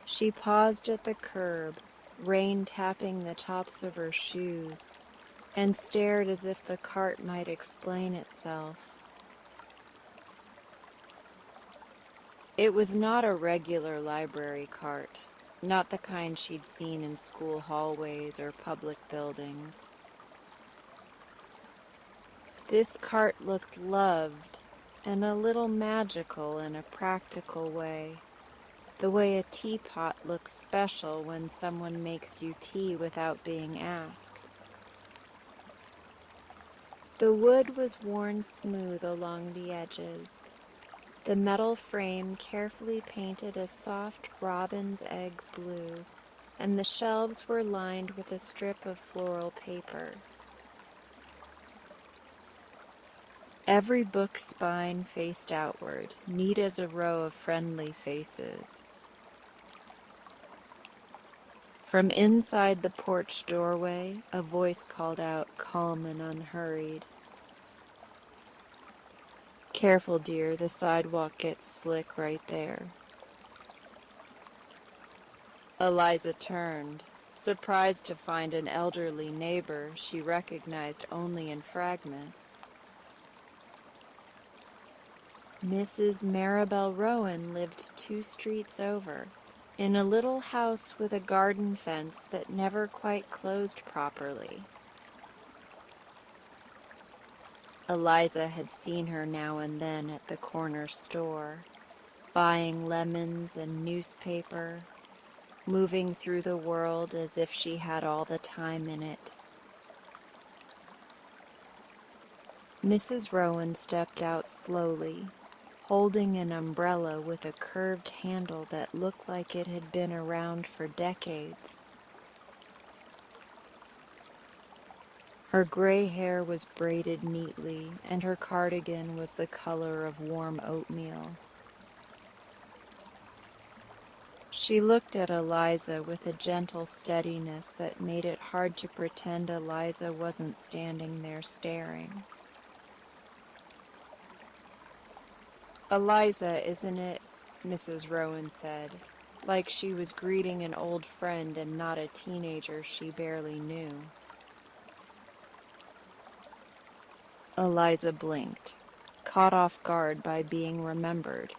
She paused at the curb, rain tapping the tops of her shoes, and stared as if the cart might explain itself. It was not a regular library cart. Not the kind she'd seen in school hallways or public buildings. This cart looked loved and a little magical in a practical way, the way a teapot looks special when someone makes you tea without being asked. The wood was worn smooth along the edges. The metal frame carefully painted a soft robin's egg blue, and the shelves were lined with a strip of floral paper. Every book spine faced outward, neat as a row of friendly faces. From inside the porch doorway, a voice called out, calm and unhurried, Careful, dear, the sidewalk gets slick right there. Eliza turned, surprised to find an elderly neighbor she recognized only in fragments. Mrs. Maribel Rowan lived 2 streets over, in a little house with a garden fence that never quite closed properly. Eliza had seen her now and then at the corner store, buying lemons and newspaper, moving through the world as if she had all the time in it. Mrs. Rowan stepped out slowly, holding an umbrella with a curved handle that looked like it had been around for decades. Her gray hair was braided neatly, and her cardigan was the color of warm oatmeal. She looked at Eliza with a gentle steadiness that made it hard to pretend Eliza wasn't standing there staring. "Eliza, isn't it?" Mrs. Rowan said, like she was greeting an old friend and not a teenager she barely knew. Eliza blinked, caught off guard by being remembered.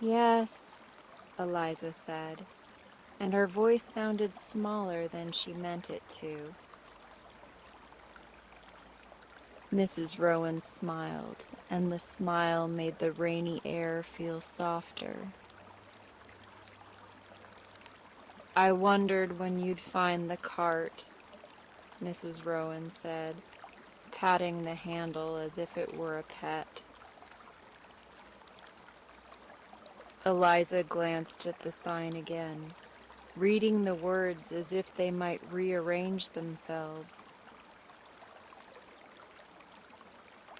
"Yes," Eliza said, and her voice sounded smaller than she meant it to. Mrs. Rowan smiled, and the smile made the rainy air feel softer. "I wondered when you'd find the cart," Mrs. Rowan said, patting the handle as if it were a pet. Eliza glanced at the sign again, reading the words as if they might rearrange themselves.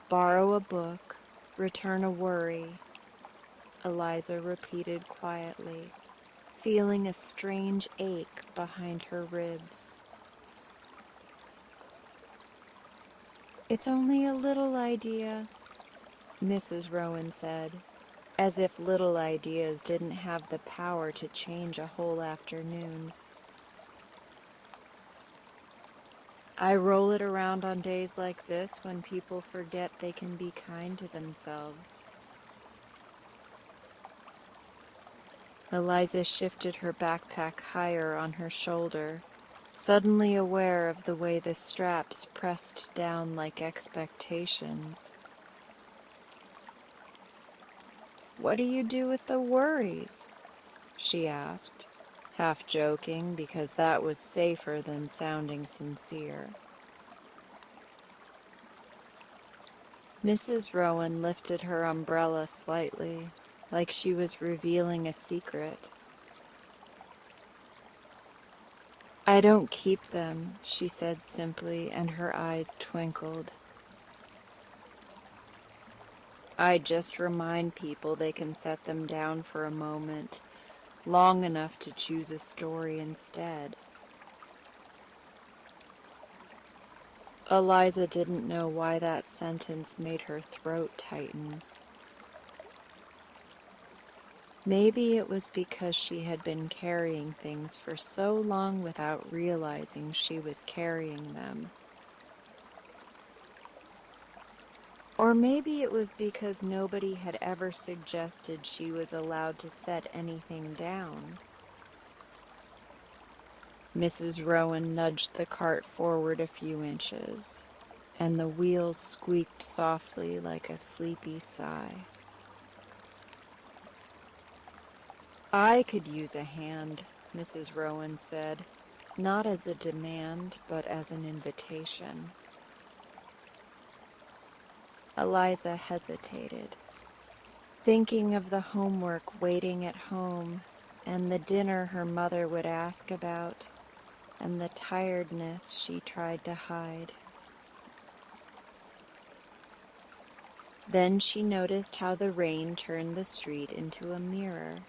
"Borrow a book, return a worry," Eliza repeated quietly, feeling a strange ache behind her ribs. "It's only a little idea," Mrs. Rowan said, as if little ideas didn't have the power to change a whole afternoon. "I roll it around on days like this when people forget they can be kind to themselves." Eliza shifted her backpack higher on her shoulder, suddenly aware of the way the straps pressed down like expectations. "What do you do with the worries?" she asked, half joking because that was safer than sounding sincere. Mrs. Rowan lifted her umbrella slightly, like she was revealing a secret. "I don't keep them," she said simply, and her eyes twinkled. "I just remind people they can set them down for a moment, long enough to choose a story instead." Eliza didn't know why that sentence made her throat tighten. Maybe it was because she had been carrying things for so long without realizing she was carrying them. Or maybe it was because nobody had ever suggested she was allowed to set anything down. Mrs. Rowan nudged the cart forward a few inches, and the wheels squeaked softly like a sleepy sigh. "I could use a hand," Mrs. Rowan said, not as a demand, but as an invitation. Eliza hesitated, thinking of the homework waiting at home, and the dinner her mother would ask about, and the tiredness she tried to hide. Then she noticed how the rain turned the street into a mirror,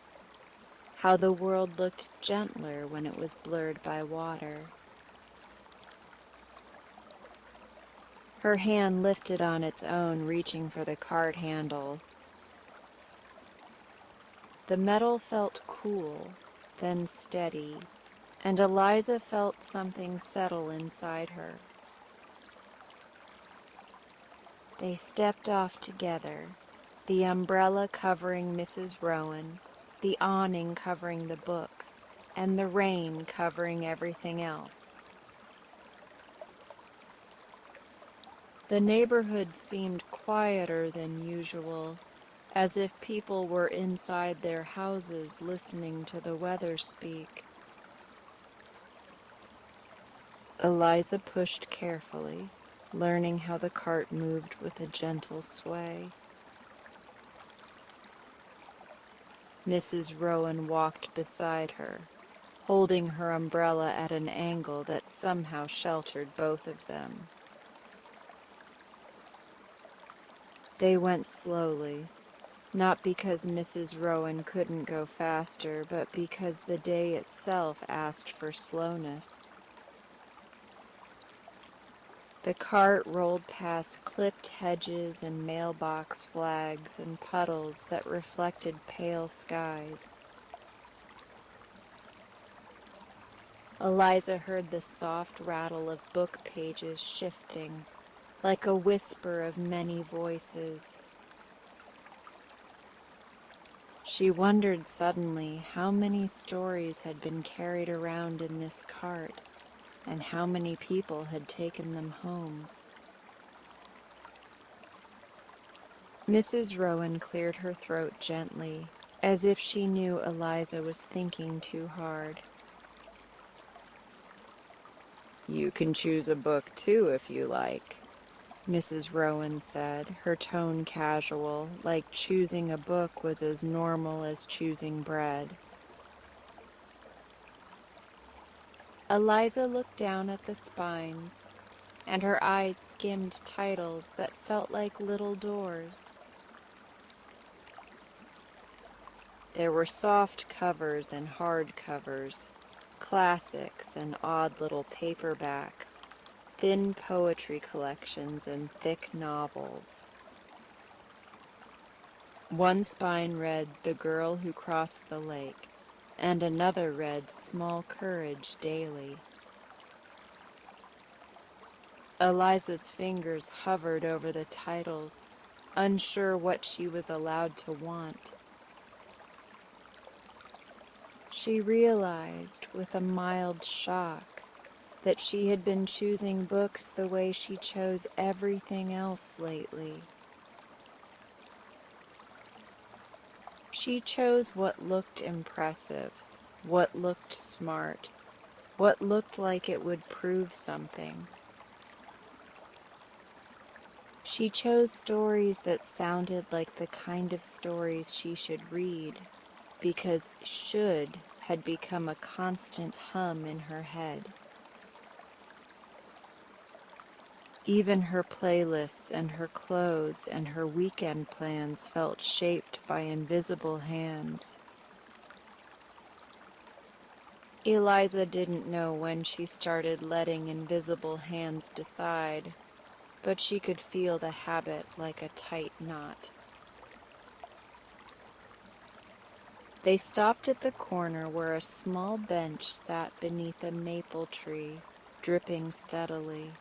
how the world looked gentler when it was blurred by water. Her hand lifted on its own, reaching for the cart handle. The metal felt cool, then steady, and Eliza felt something settle inside her. They stepped off together, the umbrella covering Mrs. Rowan, the awning covering the books, and the rain covering everything else. The neighborhood seemed quieter than usual, as if people were inside their houses listening to the weather speak. Eliza pushed carefully, learning how the cart moved with a gentle sway. Mrs. Rowan walked beside her, holding her umbrella at an angle that somehow sheltered both of them. They went slowly, not because Mrs. Rowan couldn't go faster, but because the day itself asked for slowness. The cart rolled past clipped hedges and mailbox flags and puddles that reflected pale skies. Eliza heard the soft rattle of book pages shifting, like a whisper of many voices. She wondered suddenly how many stories had been carried around in this cart, and how many people had taken them home. Mrs. Rowan cleared her throat gently, as if she knew Eliza was thinking too hard. "You can choose a book, too, if you like," Mrs. Rowan said, her tone casual, like choosing a book was as normal as choosing bread. Eliza looked down at the spines, and her eyes skimmed titles that felt like little doors. There were soft covers and hard covers, classics and odd little paperbacks, thin poetry collections and thick novels. One spine read The Girl Who Crossed the Lake, and another read Small Courage Daily. Eliza's fingers hovered over the titles, unsure what she was allowed to want. She realized with a mild shock that she had been choosing books the way she chose everything else lately. She chose what looked impressive, what looked smart, what looked like it would prove something. She chose stories that sounded like the kind of stories she should read, because should had become a constant hum in her head. Even her playlists and her clothes and her weekend plans felt shaped by invisible hands. Eliza didn't know when she started letting invisible hands decide, but she could feel the habit like a tight knot. They stopped at the corner where a small bench sat beneath a maple tree, dripping steadily.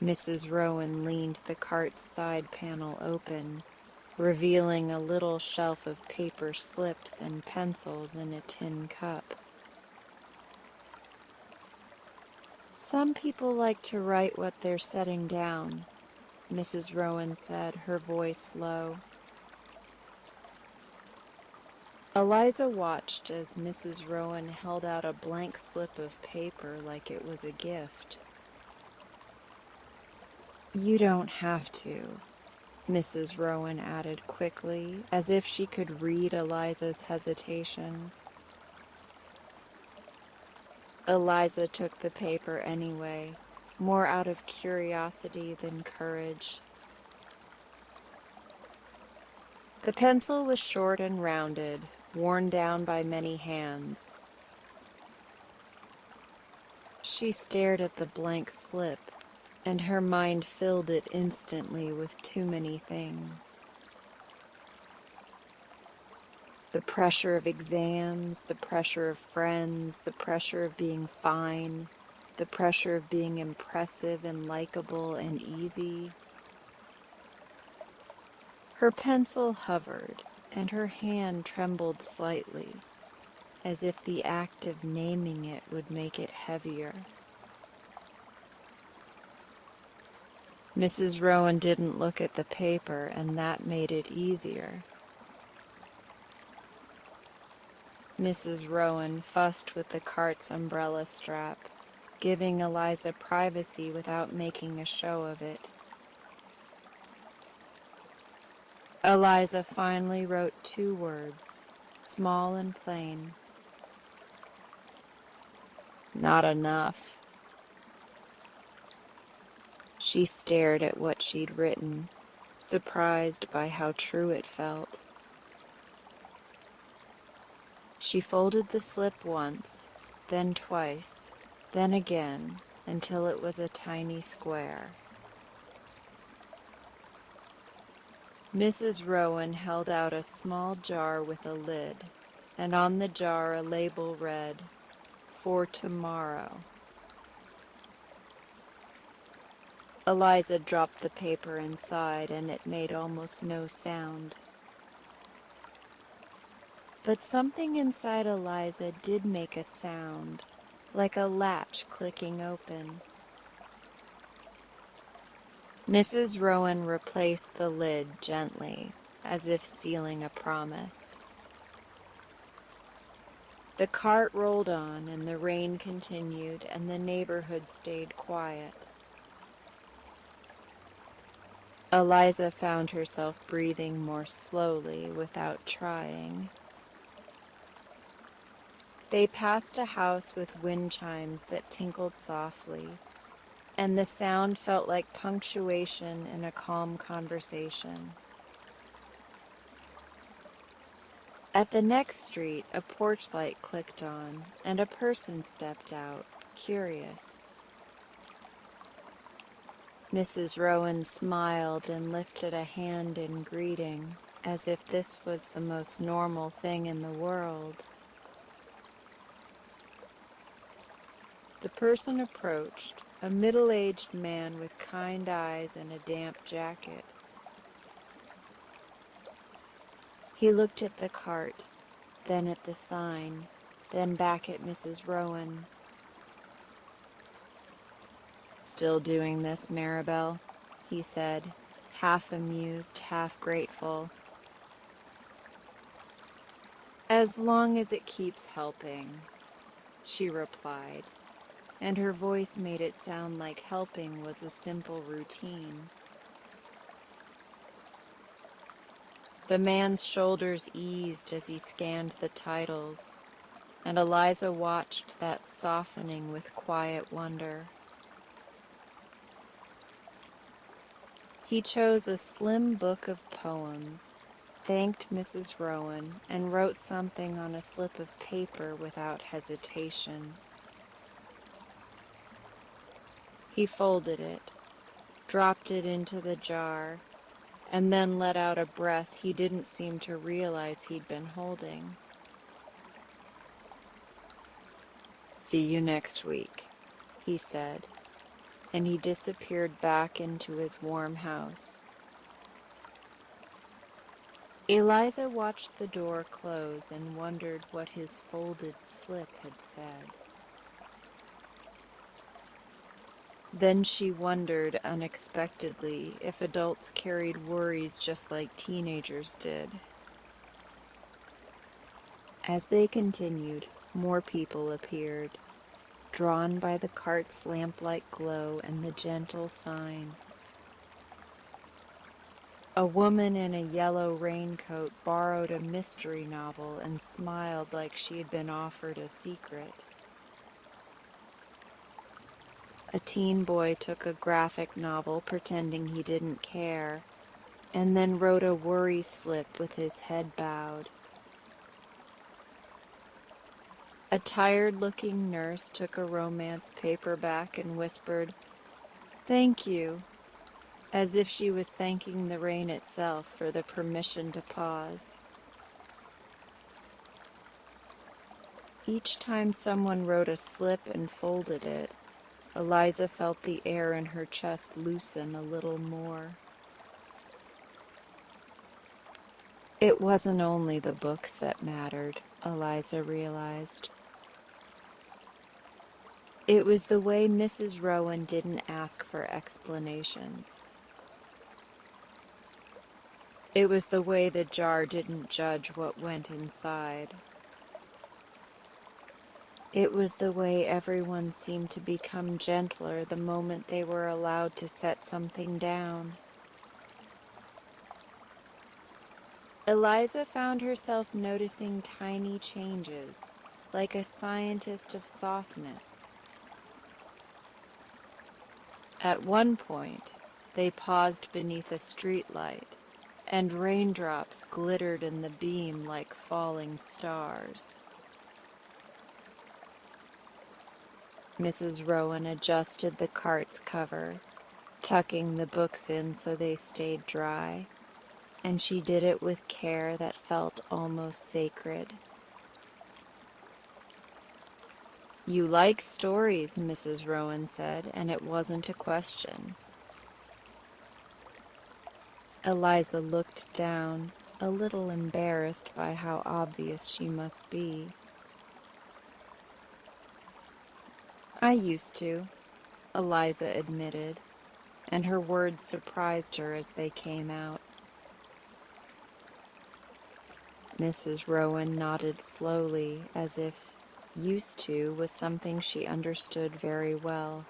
Mrs. Rowan leaned the cart's side panel open, revealing a little shelf of paper slips and pencils in a tin cup. "Some people like to write what they're setting down," Mrs. Rowan said, her voice low. Eliza watched as Mrs. Rowan held out a blank slip of paper like it was a gift. "You don't have to," Mrs. Rowan added quickly, as if she could read Eliza's hesitation. Eliza took the paper anyway, more out of curiosity than courage. The pencil was short and rounded, worn down by many hands. She stared at the blank slip, and her mind filled it instantly with too many things. The pressure of exams, the pressure of friends, the pressure of being fine, the pressure of being impressive and likable and easy. Her pencil hovered, and her hand trembled slightly, as if the act of naming it would make it heavier. Mrs. Rowan didn't look at the paper, and that made it easier. Mrs. Rowan fussed with the cart's umbrella strap, giving Eliza privacy without making a show of it. Eliza finally wrote 2 words, small and plain. Not enough. She stared at what she'd written, surprised by how true it felt. She folded the slip once, then twice, then again, until it was a tiny square. Mrs. Rowan held out a small jar with a lid, and on the jar a label read, "For tomorrow." Eliza dropped the paper inside, and it made almost no sound. But something inside Eliza did make a sound, like a latch clicking open. Mrs. Rowan replaced the lid gently, as if sealing a promise. The cart rolled on, and the rain continued, and the neighborhood stayed quiet. Eliza found herself breathing more slowly without trying. They passed a house with wind chimes that tinkled softly, and the sound felt like punctuation in a calm conversation. At the next street, a porch light clicked on, and a person stepped out, curious. Mrs. Rowan smiled and lifted a hand in greeting, as if this was the most normal thing in the world. The person approached, a middle-aged man with kind eyes and a damp jacket. He looked at the cart, then at the sign, then back at Mrs. Rowan. "Still doing this, Maribel?" he said, half amused, half grateful. "As long as it keeps helping," she replied, and her voice made it sound like helping was a simple routine. The man's shoulders eased as he scanned the titles, and Eliza watched that softening with quiet wonder. He chose a slim book of poems, thanked Mrs. Rowan, and wrote something on a slip of paper without hesitation. He folded it, dropped it into the jar, and then let out a breath he didn't seem to realize he'd been holding. "See you next week," he said, and he disappeared back into his warm house. Eliza watched the door close and wondered what his folded slip had said. Then she wondered unexpectedly if adults carried worries just like teenagers did. As they continued, more people appeared, drawn by the cart's lamplight glow and the gentle sign. A woman in a yellow raincoat borrowed a mystery novel and smiled like she had been offered a secret. A teen boy took a graphic novel pretending he didn't care, and then wrote a worry slip with his head bowed. A tired-looking nurse took a romance paperback and whispered, "Thank you," as if she was thanking the rain itself for the permission to pause. Each time someone wrote a slip and folded it, Eliza felt the air in her chest loosen a little more. It wasn't only the books that mattered, Eliza realized. It was the way Mrs. Rowan didn't ask for explanations. It was the way the jar didn't judge what went inside. It was the way everyone seemed to become gentler the moment they were allowed to set something down. Eliza found herself noticing tiny changes, like a scientist of softness. At one point, they paused beneath a streetlight, and raindrops glittered in the beam like falling stars. Mrs. Rowan adjusted the cart's cover, tucking the books in so they stayed dry, and she did it with care that felt almost sacred. "You like stories," Mrs. Rowan said, and it wasn't a question. Eliza looked down, a little embarrassed by how obvious she must be. "I used to," Eliza admitted, and her words surprised her as they came out. Mrs. Rowan nodded slowly, as if "used to" was something she understood very well.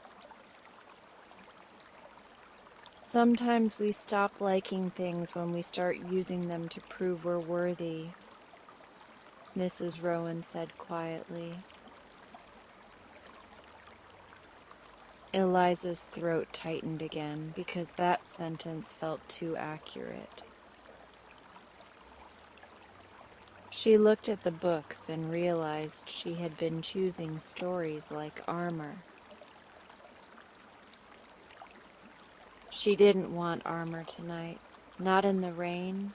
"Sometimes we stop liking things when we start using them to prove we're worthy," Mrs. Rowan said quietly. Eliza's throat tightened again because that sentence felt too accurate. She looked at the books and realized she had been choosing stories like armor. She didn't want armor tonight, not in the rain,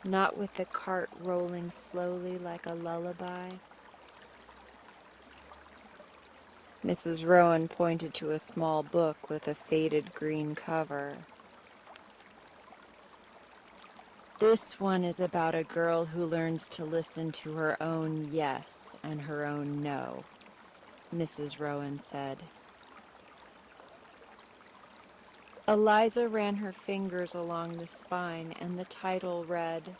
not with the cart rolling slowly like a lullaby. Mrs. Rowan pointed to a small book with a faded green cover. "This one is about a girl who learns to listen to her own yes and her own no," Mrs. Rowan said. Eliza ran her fingers along the spine, and the title read,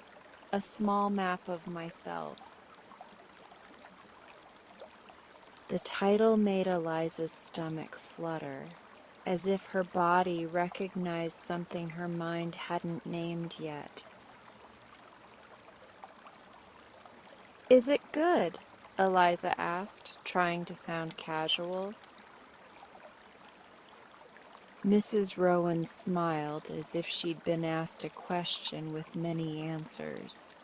"A Small Map of Myself." The title made Eliza's stomach flutter, as if her body recognized something her mind hadn't named yet. "Is it good?" Eliza asked, trying to sound casual. Mrs. Rowan smiled as if she'd been asked a question with many answers.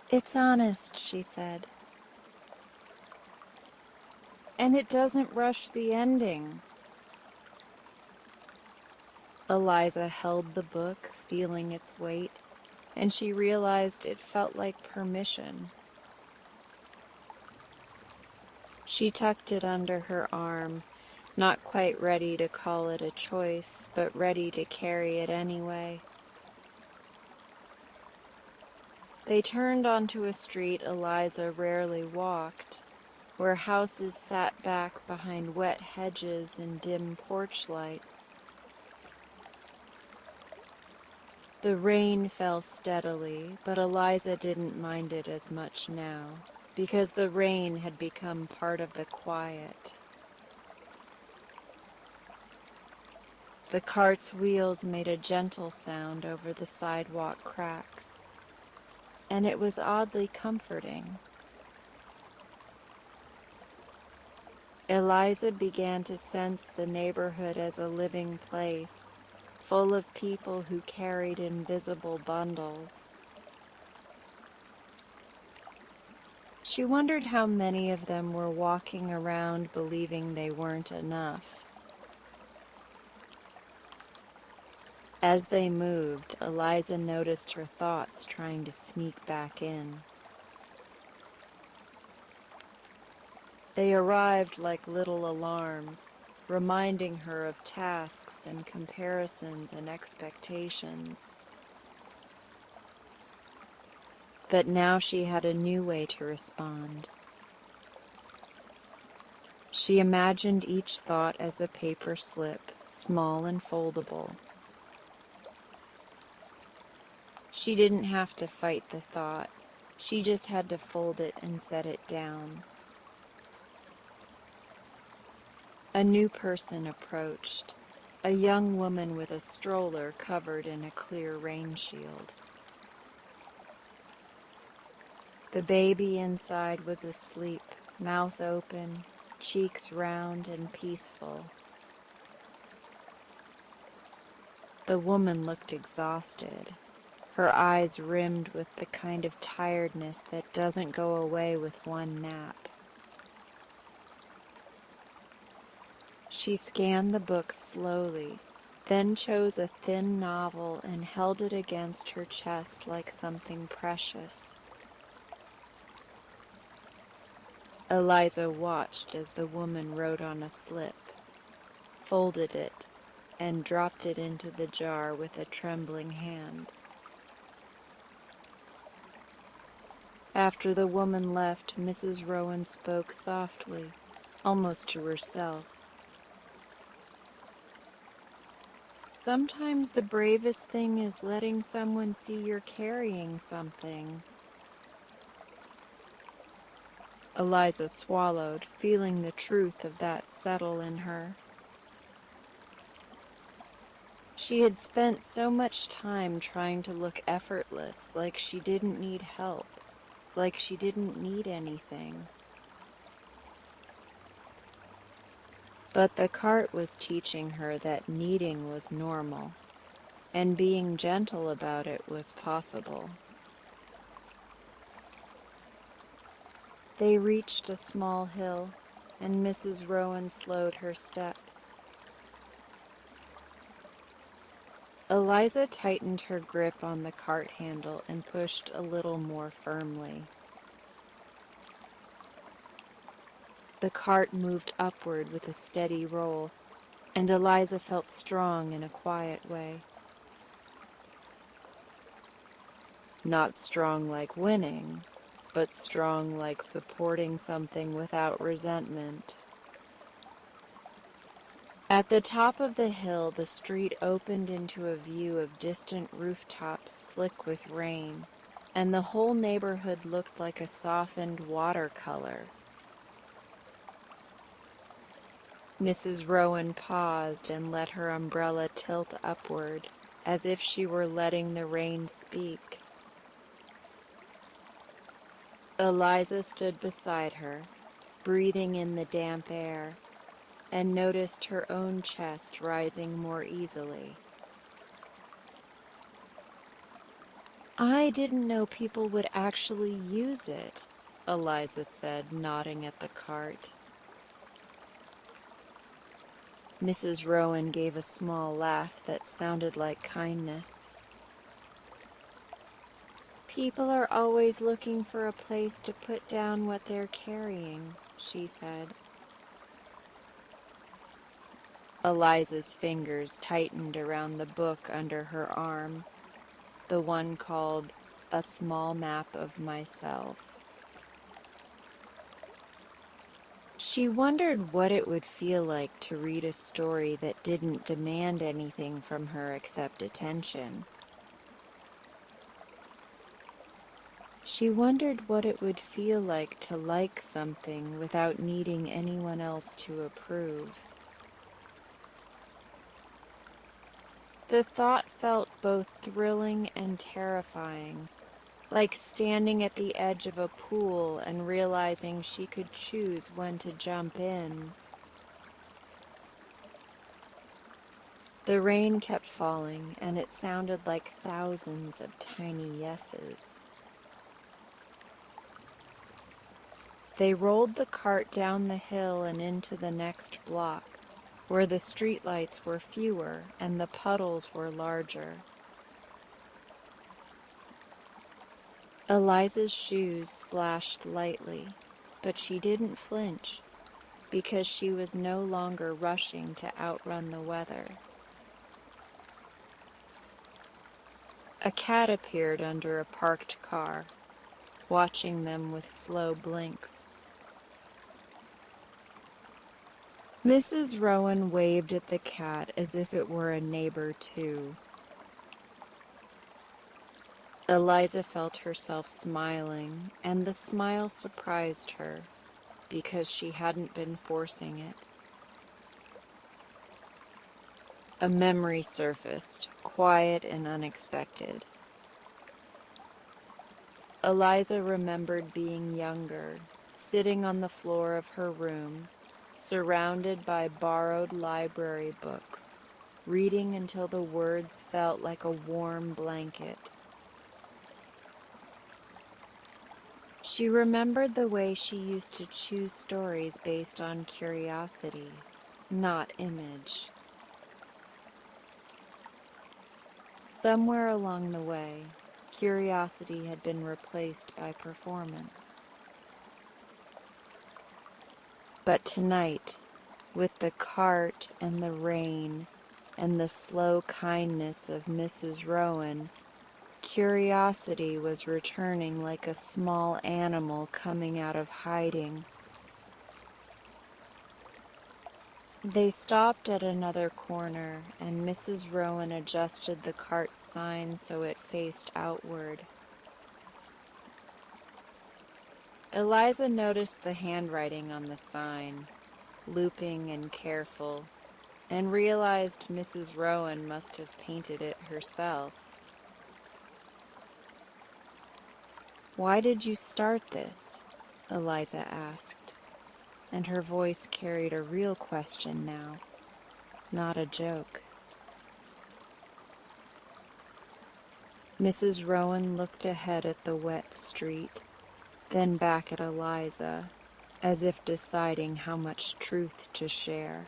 "It's honest," she said. "And it doesn't rush the ending." Eliza held the book, feeling its weight, and she realized it felt like permission. She tucked it under her arm, not quite ready to call it a choice, but ready to carry it anyway. They turned onto a street Eliza rarely walked, where houses sat back behind wet hedges and dim porch lights. The rain fell steadily, but Eliza didn't mind it as much now, because the rain had become part of the quiet. The cart's wheels made a gentle sound over the sidewalk cracks, and it was oddly comforting. Eliza began to sense the neighborhood as a living place, full of people who carried invisible bundles. She wondered how many of them were walking around believing they weren't enough. As they moved, Eliza noticed her thoughts trying to sneak back in. They arrived like little alarms, reminding her of tasks and comparisons and expectations. But now she had a new way to respond. She imagined each thought as a paper slip, small and foldable. She didn't have to fight the thought. She just had to fold it and set it down. A new person approached, a young woman with a stroller covered in a clear rain shield. The baby inside was asleep, mouth open, cheeks round and peaceful. The woman looked exhausted, her eyes rimmed with the kind of tiredness that doesn't go away with one nap. She scanned the book slowly, then chose a thin novel and held it against her chest like something precious. Eliza watched as the woman wrote on a slip, folded it, and dropped it into the jar with a trembling hand. After the woman left, Mrs. Rowan spoke softly, almost to herself. Sometimes the bravest thing is letting someone see you're carrying something. Eliza swallowed, feeling the truth of that settle in her. She had spent so much time trying to look effortless, like she didn't need help, like she didn't need anything. But the cart was teaching her that needing was normal, and being gentle about it was possible. They reached a small hill, and Mrs. Rowan slowed her steps. Eliza tightened her grip on the cart handle and pushed a little more firmly. The cart moved upward with a steady roll, and Eliza felt strong in a quiet way. Not strong like winning, but strong like supporting something without resentment. At the top of the hill, the street opened into a view of distant rooftops slick with rain, and the whole neighborhood looked like a softened watercolor. Mrs. Rowan paused and let her umbrella tilt upward, as if she were letting the rain speak. Eliza stood beside her, breathing in the damp air, and noticed her own chest rising more easily. "I didn't know people would actually use it," Eliza said, nodding at the cart. Mrs. Rowan gave a small laugh that sounded like kindness. "People are always looking for a place to put down what they're carrying," she said. Eliza's fingers tightened around the book under her arm, the one called A Small Map of Myself. She wondered what it would feel like to read a story that didn't demand anything from her except attention. She wondered what it would feel like to like something without needing anyone else to approve. The thought felt both thrilling and terrifying, like standing at the edge of a pool and realizing she could choose when to jump in. The rain kept falling, and it sounded like thousands of tiny yeses. They rolled the cart down the hill and into the next block, where the streetlights were fewer and the puddles were larger. Eliza's shoes splashed lightly, but she didn't flinch, because she was no longer rushing to outrun the weather. A cat appeared under a parked car, watching them with slow blinks. Mrs. Rowan waved at the cat as if it were a neighbor too. Eliza felt herself smiling, and the smile surprised her, because she hadn't been forcing it. A memory surfaced, quiet and unexpected. Eliza remembered being younger, sitting on the floor of her room, surrounded by borrowed library books, reading until the words felt like a warm blanket. She remembered the way she used to choose stories based on curiosity, not image. Somewhere along the way, curiosity had been replaced by performance. But tonight, with the cart and the rain and the slow kindness of Mrs. Rowan, curiosity was returning like a small animal coming out of hiding. They stopped at another corner, and Mrs. Rowan adjusted the cart's sign so it faced outward. Eliza noticed the handwriting on the sign, looping and careful, and realized Mrs. Rowan must have painted it herself. "Why did you start this?" Eliza asked, and her voice carried a real question now, not a joke. Mrs. Rowan looked ahead at the wet street, then back at Eliza, as if deciding how much truth to share.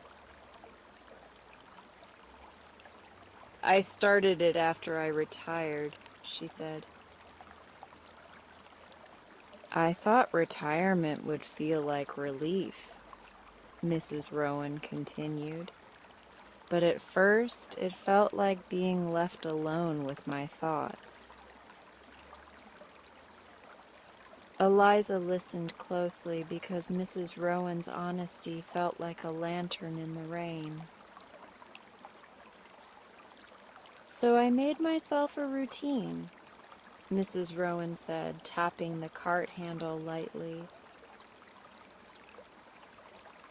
"I started it after I retired," she said. "I thought retirement would feel like relief," Mrs. Rowan continued, "but at first it felt like being left alone with my thoughts." Eliza listened closely because Mrs. Rowan's honesty felt like a lantern in the rain. "So I made myself a routine," Mrs. Rowan said, tapping the cart handle lightly.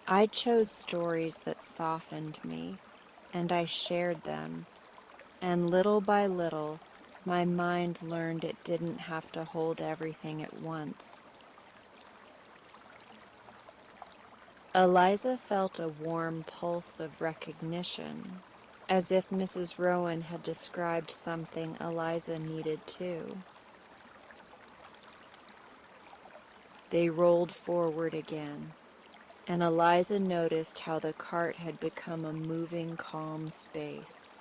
"I chose stories that softened me, and I shared them, and little by little, my mind learned it didn't have to hold everything at once." Eliza felt a warm pulse of recognition, as if Mrs. Rowan had described something Eliza needed too. They rolled forward again, and Eliza noticed how the cart had become a moving, calm space.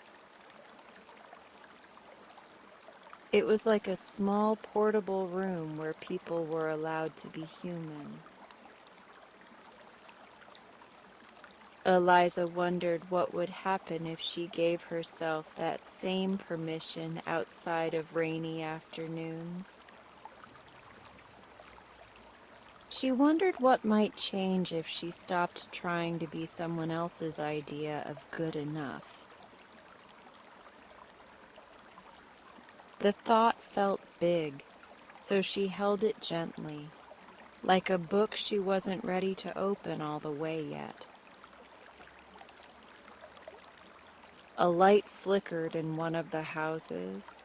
It was like a small, portable room where people were allowed to be human. Eliza wondered what would happen if she gave herself that same permission outside of rainy afternoons. She wondered what might change if she stopped trying to be someone else's idea of good enough. The thought felt big, so she held it gently, like a book she wasn't ready to open all the way yet. A light flickered in one of the houses,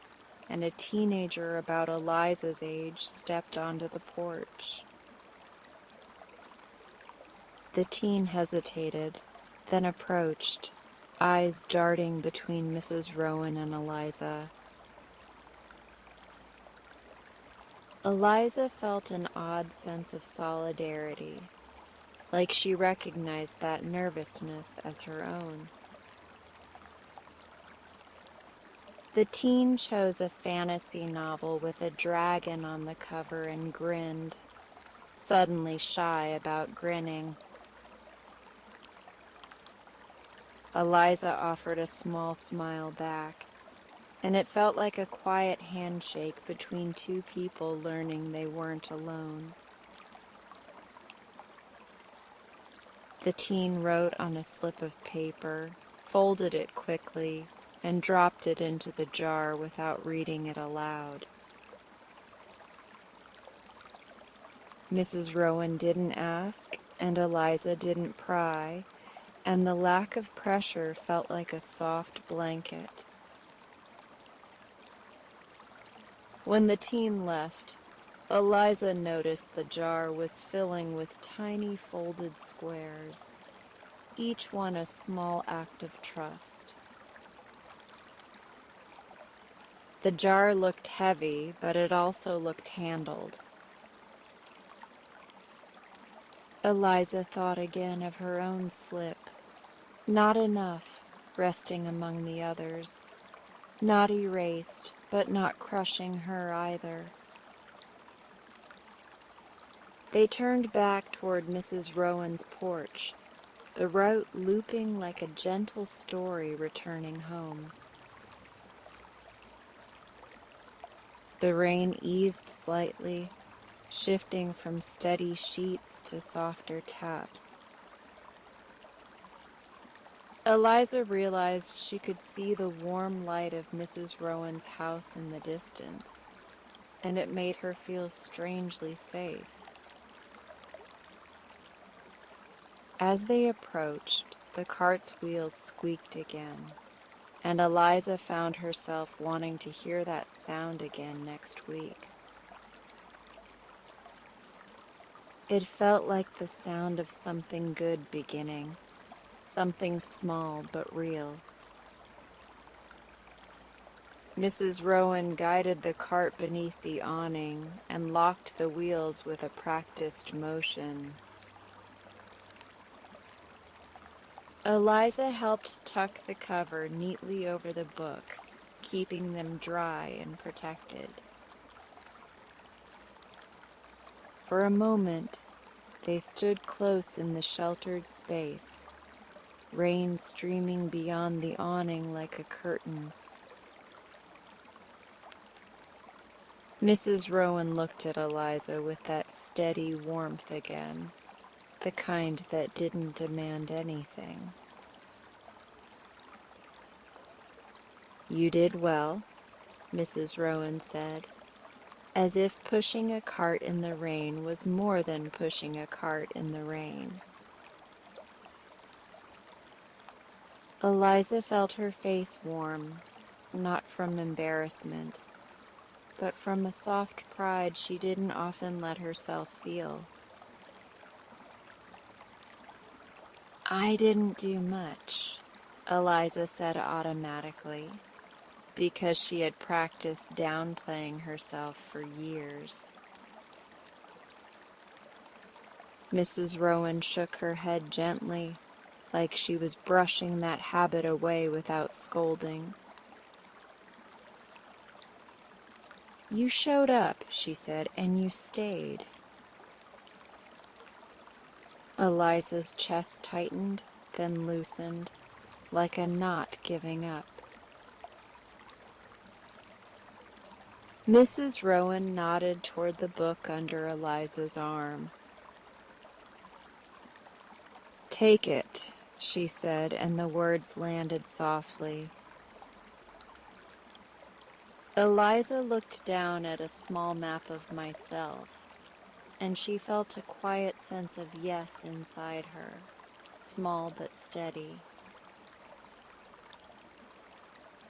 and a teenager about Eliza's age stepped onto the porch. The teen hesitated, then approached, eyes darting between Mrs. Rowan and Eliza. Eliza felt an odd sense of solidarity, like she recognized that nervousness as her own. The teen chose a fantasy novel with a dragon on the cover and grinned, suddenly shy about grinning. Eliza offered a small smile back, and it felt like a quiet handshake between two people learning they weren't alone. The teen wrote on a slip of paper, folded it quickly, and dropped it into the jar without reading it aloud. Mrs. Rowan didn't ask, and Eliza didn't pry, and the lack of pressure felt like a soft blanket. When the teen left, Eliza noticed the jar was filling with tiny folded squares, each one a small act of trust. The jar looked heavy, but it also looked handled. Eliza thought again of her own slip. Not enough, resting among the others. Not erased, but not crushing her either. They turned back toward Mrs. Rowan's porch, the route looping like a gentle story returning home. The rain eased slightly, shifting from steady sheets to softer taps. Eliza realized she could see the warm light of Mrs. Rowan's house in the distance, and it made her feel strangely safe. As they approached, the cart's wheels squeaked again, and Eliza found herself wanting to hear that sound again next week. It felt like the sound of something good beginning, something small but real. Mrs. Rowan guided the cart beneath the awning and locked the wheels with a practiced motion. Eliza helped tuck the cover neatly over the books, keeping them dry and protected. For a moment, they stood close in the sheltered space, rain streaming beyond the awning like a curtain. Mrs. Rowan looked at Eliza with that steady warmth again, the kind that didn't demand anything. "You did well," Mrs. Rowan said, as if pushing a cart in the rain was more than pushing a cart in the rain. Eliza felt her face warm, not from embarrassment, but from a soft pride she didn't often let herself feel. "I didn't do much," Eliza said automatically, because she had practiced downplaying herself for years. Mrs. Rowan shook her head gently, like she was brushing that habit away without scolding. "You showed up," she said, "and you stayed." Eliza's chest tightened, then loosened, like a knot giving up. Mrs. Rowan nodded toward the book under Eliza's arm. "Take it," she said, and the words landed softly. Eliza looked down at a small map of myself, and she felt a quiet sense of yes inside her, small but steady.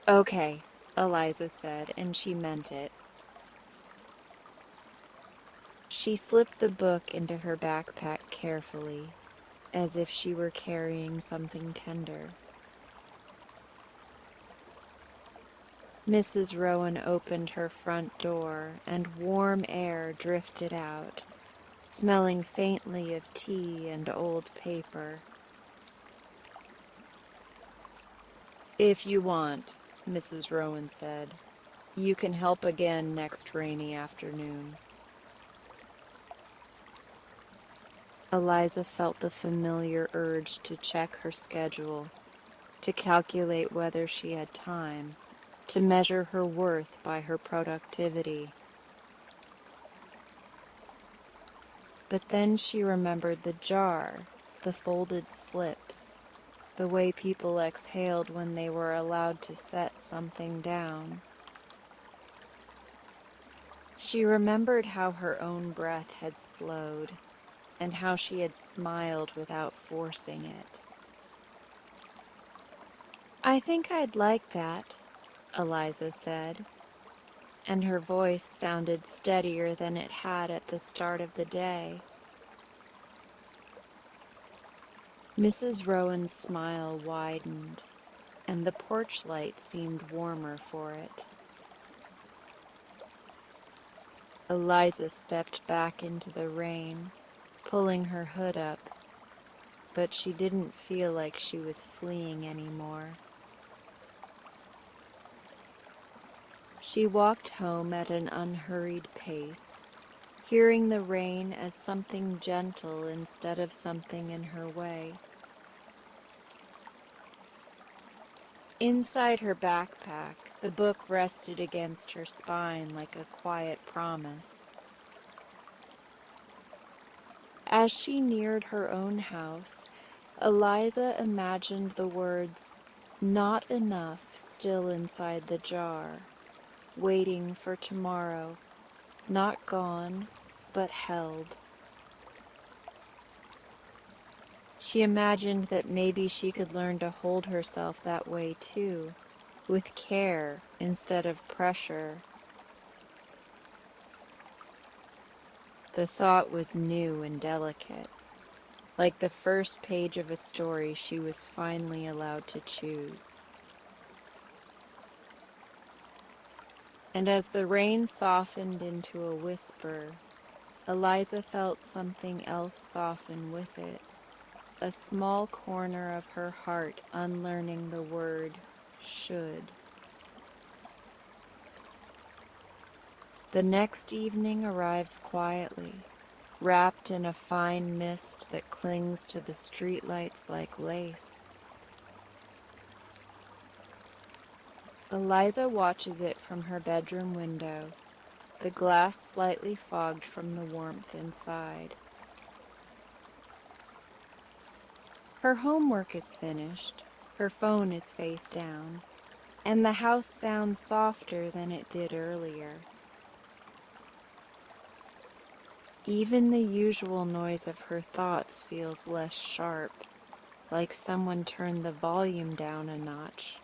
"Okay," Eliza said, and she meant it. She slipped the book into her backpack carefully, as if she were carrying something tender. Mrs. Rowan opened her front door, and warm air drifted out, smelling faintly of tea and old paper. "If you want," Mrs. Rowan said, "you can help again next rainy afternoon." Eliza felt the familiar urge to check her schedule, to calculate whether she had time, to measure her worth by her productivity. But then she remembered the jar, the folded slips, the way people exhaled when they were allowed to set something down. She remembered how her own breath had slowed, and how she had smiled without forcing it. "I think I'd like that," Eliza said, and her voice sounded steadier than it had at the start of the day. Mrs. Rowan's smile widened, and the porch light seemed warmer for it. Eliza stepped back into the rain, pulling her hood up, but she didn't feel like she was fleeing anymore. She walked home at an unhurried pace, hearing the rain as something gentle instead of something in her way. Inside her backpack, the book rested against her spine like a quiet promise. As she neared her own house, Eliza imagined the words, "not enough," still inside the jar, waiting for tomorrow, not gone, but held. She imagined that maybe she could learn to hold herself that way too, with care instead of pressure. The thought was new and delicate, like the first page of a story she was finally allowed to choose. And as the rain softened into a whisper, Eliza felt something else soften with it, a small corner of her heart unlearning the word should. The next evening arrives quietly, wrapped in a fine mist that clings to the streetlights like lace. Eliza watches it from her bedroom window, the glass slightly fogged from the warmth inside. Her homework is finished, her phone is face down, and the house sounds softer than it did earlier. Even the usual noise of her thoughts feels less sharp, like someone turned the volume down a notch.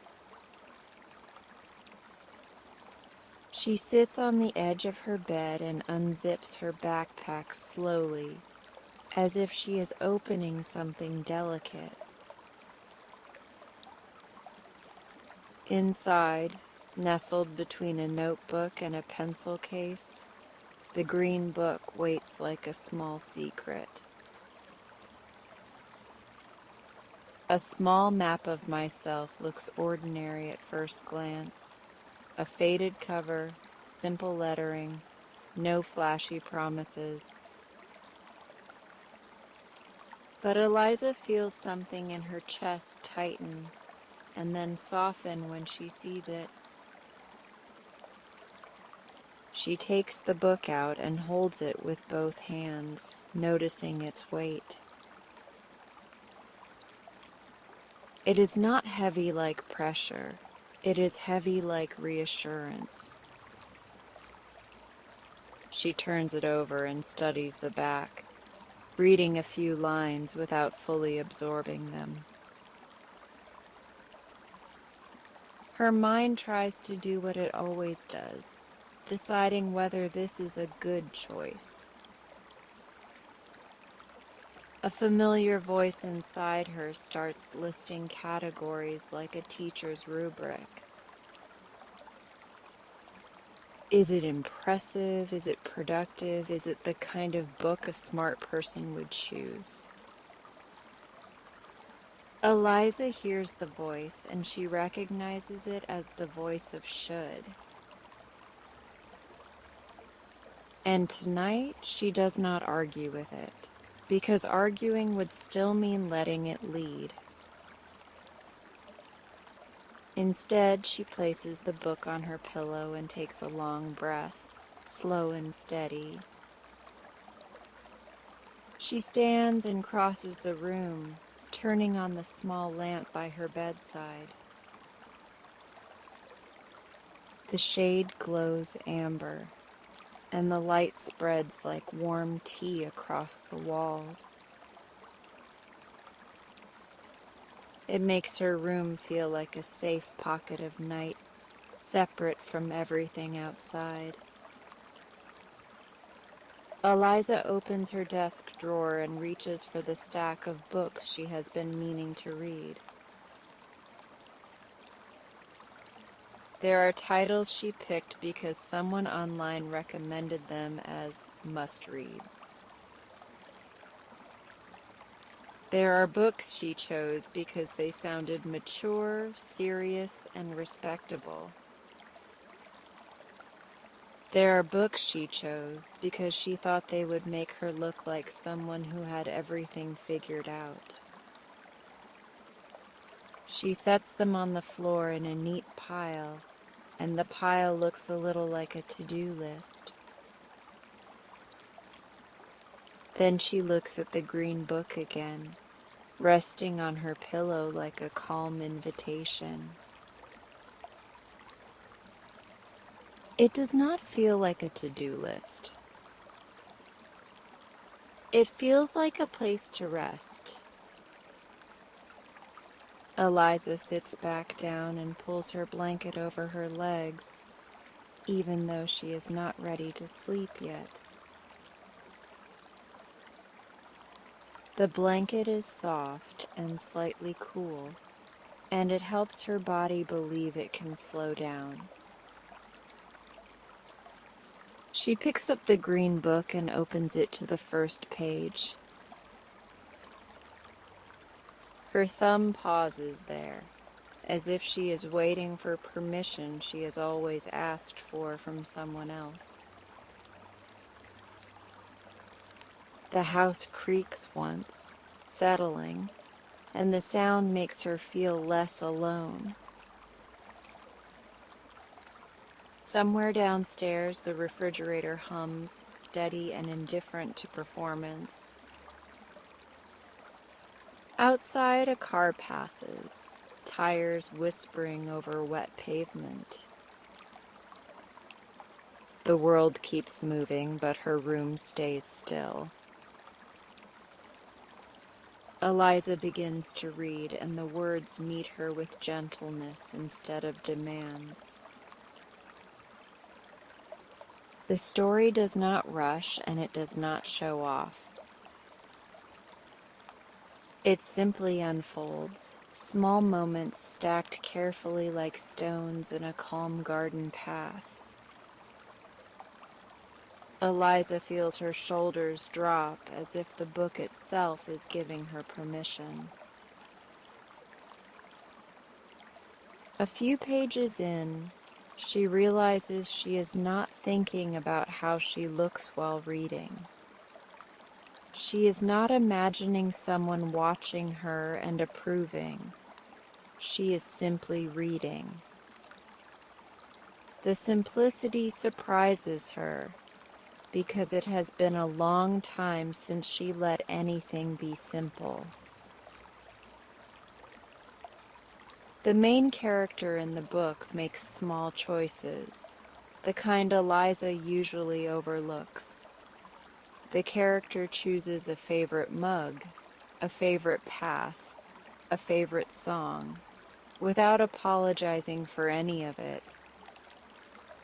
She sits on the edge of her bed and unzips her backpack slowly, as if she is opening something delicate. Inside, nestled between a notebook and a pencil case, the green book waits like a small secret. A small map of myself looks ordinary at first glance. A faded cover, simple lettering, no flashy promises. But Eliza feels something in her chest tighten and then soften when she sees it. She takes the book out and holds it with both hands, noticing its weight. It is not heavy like pressure. It is heavy like reassurance. She turns it over and studies the back, reading a few lines without fully absorbing them. Her mind tries to do what it always does, deciding whether this is a good choice. A familiar voice inside her starts listing categories like a teacher's rubric. Is it impressive? Is it productive? Is it the kind of book a smart person would choose? Eliza hears the voice, and she recognizes it as the voice of should. And tonight, she does not argue with it, because arguing would still mean letting it lead. Instead, she places the book on her pillow and takes a long breath, slow and steady. She stands and crosses the room, turning on the small lamp by her bedside. The shade glows amber, and the light spreads like warm tea across the walls. It makes her room feel like a safe pocket of night, separate from everything outside. Eliza opens her desk drawer and reaches for the stack of books she has been meaning to read. There are titles she picked because someone online recommended them as must-reads. There are books she chose because they sounded mature, serious, and respectable. There are books she chose because she thought they would make her look like someone who had everything figured out. She sets them on the floor in a neat pile, and the pile looks a little like a to-do list. Then she looks at the green book again, resting on her pillow like a calm invitation. It does not feel like a to-do list. It feels like a place to rest. Eliza sits back down and pulls her blanket over her legs, even though she is not ready to sleep yet. The blanket is soft and slightly cool, and it helps her body believe it can slow down. She picks up the green book and opens it to the first page. Her thumb pauses there, as if she is waiting for permission she has always asked for from someone else. The house creaks once, settling, and the sound makes her feel less alone. Somewhere downstairs, the refrigerator hums, steady and indifferent to performance. Outside, a car passes, tires whispering over wet pavement. The world keeps moving, but her room stays still. Eliza begins to read, and the words meet her with gentleness instead of demands. The story does not rush, and it does not show off. It simply unfolds, small moments stacked carefully like stones in a calm garden path. Eliza feels her shoulders drop as if the book itself is giving her permission. A few pages in, she realizes she is not thinking about how she looks while reading. She is not imagining someone watching her and approving. She is simply reading. The simplicity surprises her, because it has been a long time since she let anything be simple. The main character in the book makes small choices, the kind Eliza usually overlooks. The character chooses a favorite mug, a favorite path, a favorite song, without apologizing for any of it.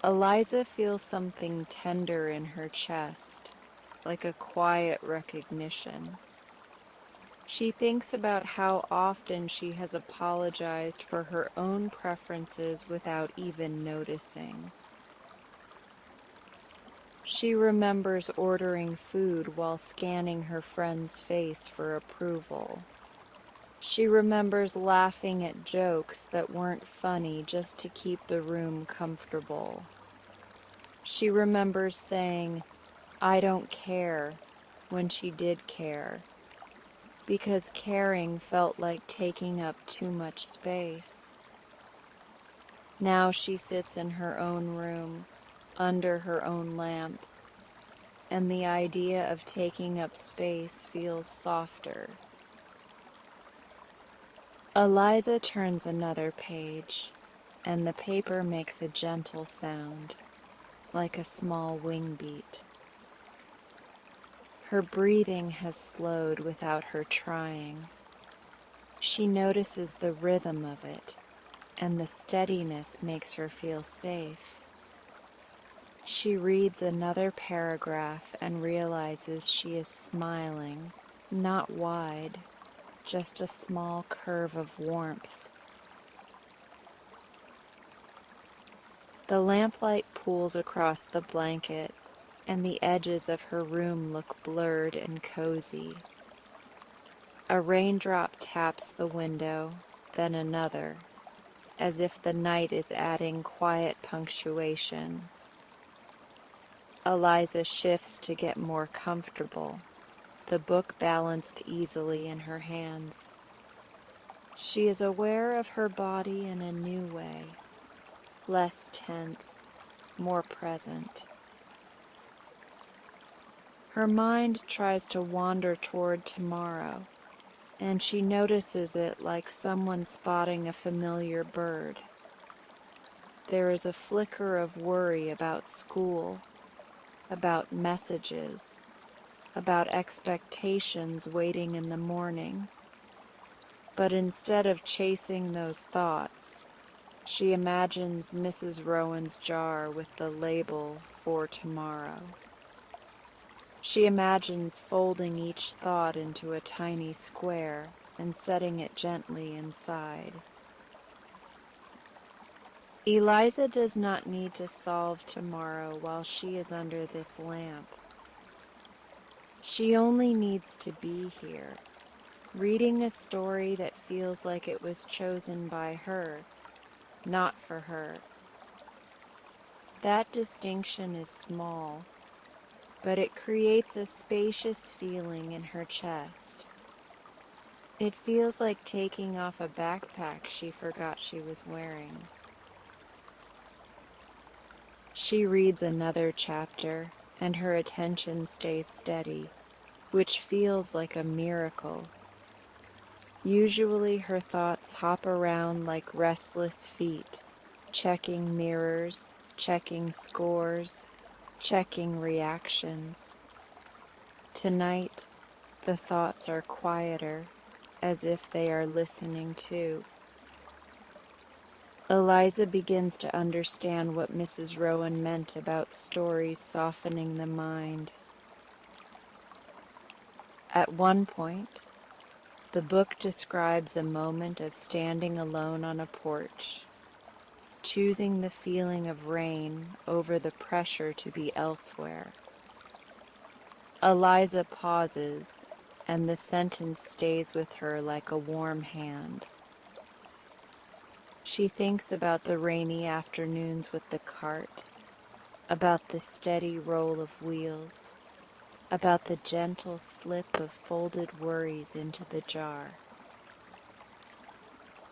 Eliza feels something tender in her chest, like a quiet recognition. She thinks about how often she has apologized for her own preferences without even noticing. She remembers ordering food while scanning her friend's face for approval. She remembers laughing at jokes that weren't funny just to keep the room comfortable. She remembers saying, "I don't care," when she did care, because caring felt like taking up too much space. Now she sits in her own room, under her own lamp, and the idea of taking up space feels softer. Eliza turns another page, and the paper makes a gentle sound, like a small wing beat. Her breathing has slowed without her trying. She notices the rhythm of it, and the steadiness makes her feel safe. She reads another paragraph and realizes she is smiling, not wide, just a small curve of warmth. The lamplight pools across the blanket, and the edges of her room look blurred and cozy. A raindrop taps the window, then another, as if the night is adding quiet punctuation. Eliza shifts to get more comfortable, the book balanced easily in her hands. She is aware of her body in a new way, less tense, more present. Her mind tries to wander toward tomorrow, and she notices it like someone spotting a familiar bird. There is a flicker of worry about school, about messages, about expectations waiting in the morning. But instead of chasing those thoughts, she imagines Mrs. Rowan's jar with the label "for tomorrow." She imagines folding each thought into a tiny square and setting it gently inside. Eliza does not need to solve tomorrow while she is under this lamp. She only needs to be here, reading a story that feels like it was chosen by her, not for her. That distinction is small, but it creates a spacious feeling in her chest. It feels like taking off a backpack she forgot she was wearing. She reads another chapter, and her attention stays steady, which feels like a miracle. Usually her thoughts hop around like restless feet, checking mirrors, checking scores, checking reactions. Tonight, the thoughts are quieter, as if they are listening too. Eliza begins to understand what Mrs. Rowan meant about stories softening the mind. At one point, the book describes a moment of standing alone on a porch, choosing the feeling of rain over the pressure to be elsewhere. Eliza pauses, and the sentence stays with her like a warm hand. She thinks about the rainy afternoons with the cart, about the steady roll of wheels, about the gentle slip of folded worries into the jar.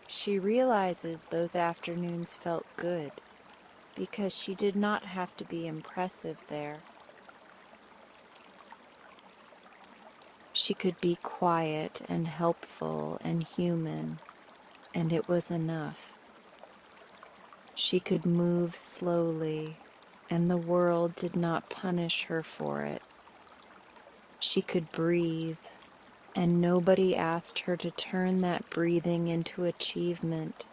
She realizes those afternoons felt good because she did not have to be impressive there. She could be quiet and helpful and human, and it was enough. She could move slowly, and the world did not punish her for it. She could breathe, and nobody asked her to turn that breathing into achievement.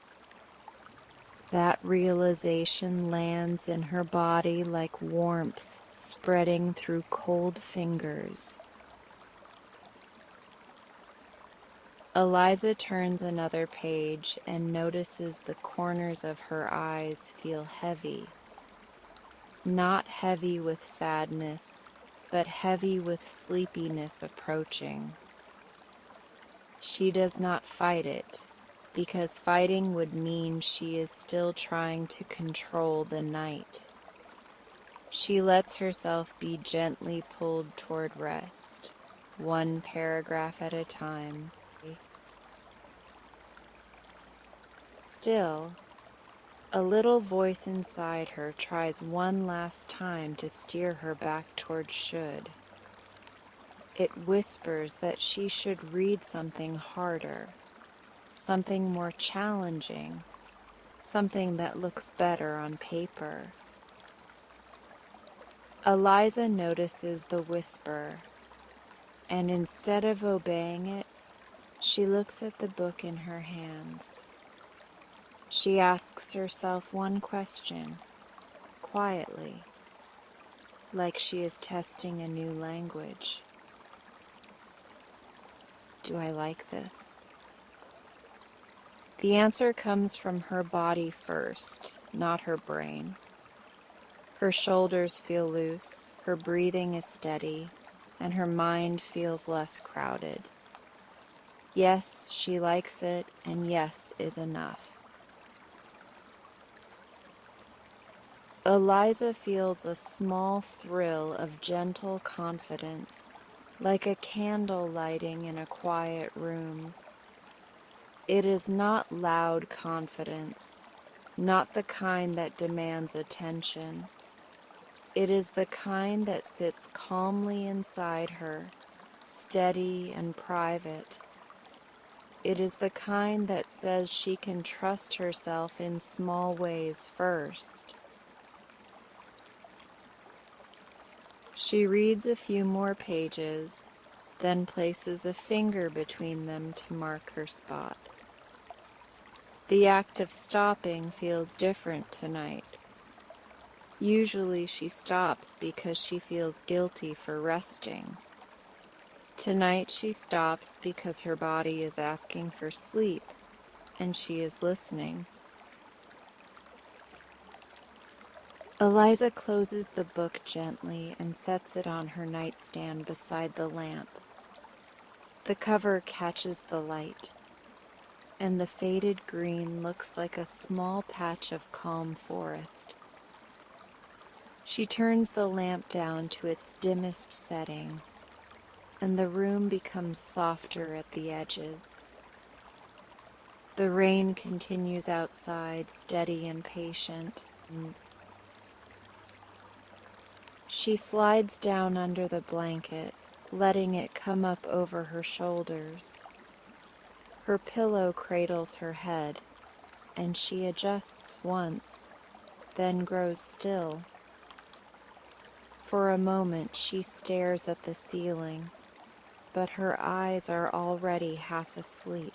That realization lands in her body like warmth spreading through cold fingers. Eliza turns another page and notices the corners of her eyes feel heavy. not heavy with sadness, but heavy with sleepiness approaching. She does not fight it, because fighting would mean she is still trying to control the night. She lets herself be gently pulled toward rest, one paragraph at a time. Still, a little voice inside her tries one last time to steer her back toward should. It whispers that she should read something harder, something more challenging, something that looks better on paper. Eliza notices the whisper, and instead of obeying it, she looks at the book in her hands. She asks herself one question, quietly, like she is testing a new language. Do I like this? The answer comes from her body first, not her brain. Her shoulders feel loose, her breathing is steady, and her mind feels less crowded. Yes, she likes it, and yes is enough. Eliza feels a small thrill of gentle confidence, like a candle lighting in a quiet room. It is not loud confidence, not the kind that demands attention. It is the kind that sits calmly inside her, steady and private. It is the kind that says she can trust herself in small ways first. She reads a few more pages, then places a finger between them to mark her spot. The act of stopping feels different tonight. Usually she stops because she feels guilty for resting. Tonight she stops because her body is asking for sleep, and she is listening. Eliza closes the book gently and sets it on her nightstand beside the lamp. The cover catches the light, and the faded green looks like a small patch of calm forest. She turns the lamp down to its dimmest setting, and the room becomes softer at the edges. The rain continues outside, steady and patient. She slides down under the blanket, letting it come up over her shoulders. Her pillow cradles her head, and she adjusts once, then grows still. For a moment she stares at the ceiling, but her eyes are already half asleep.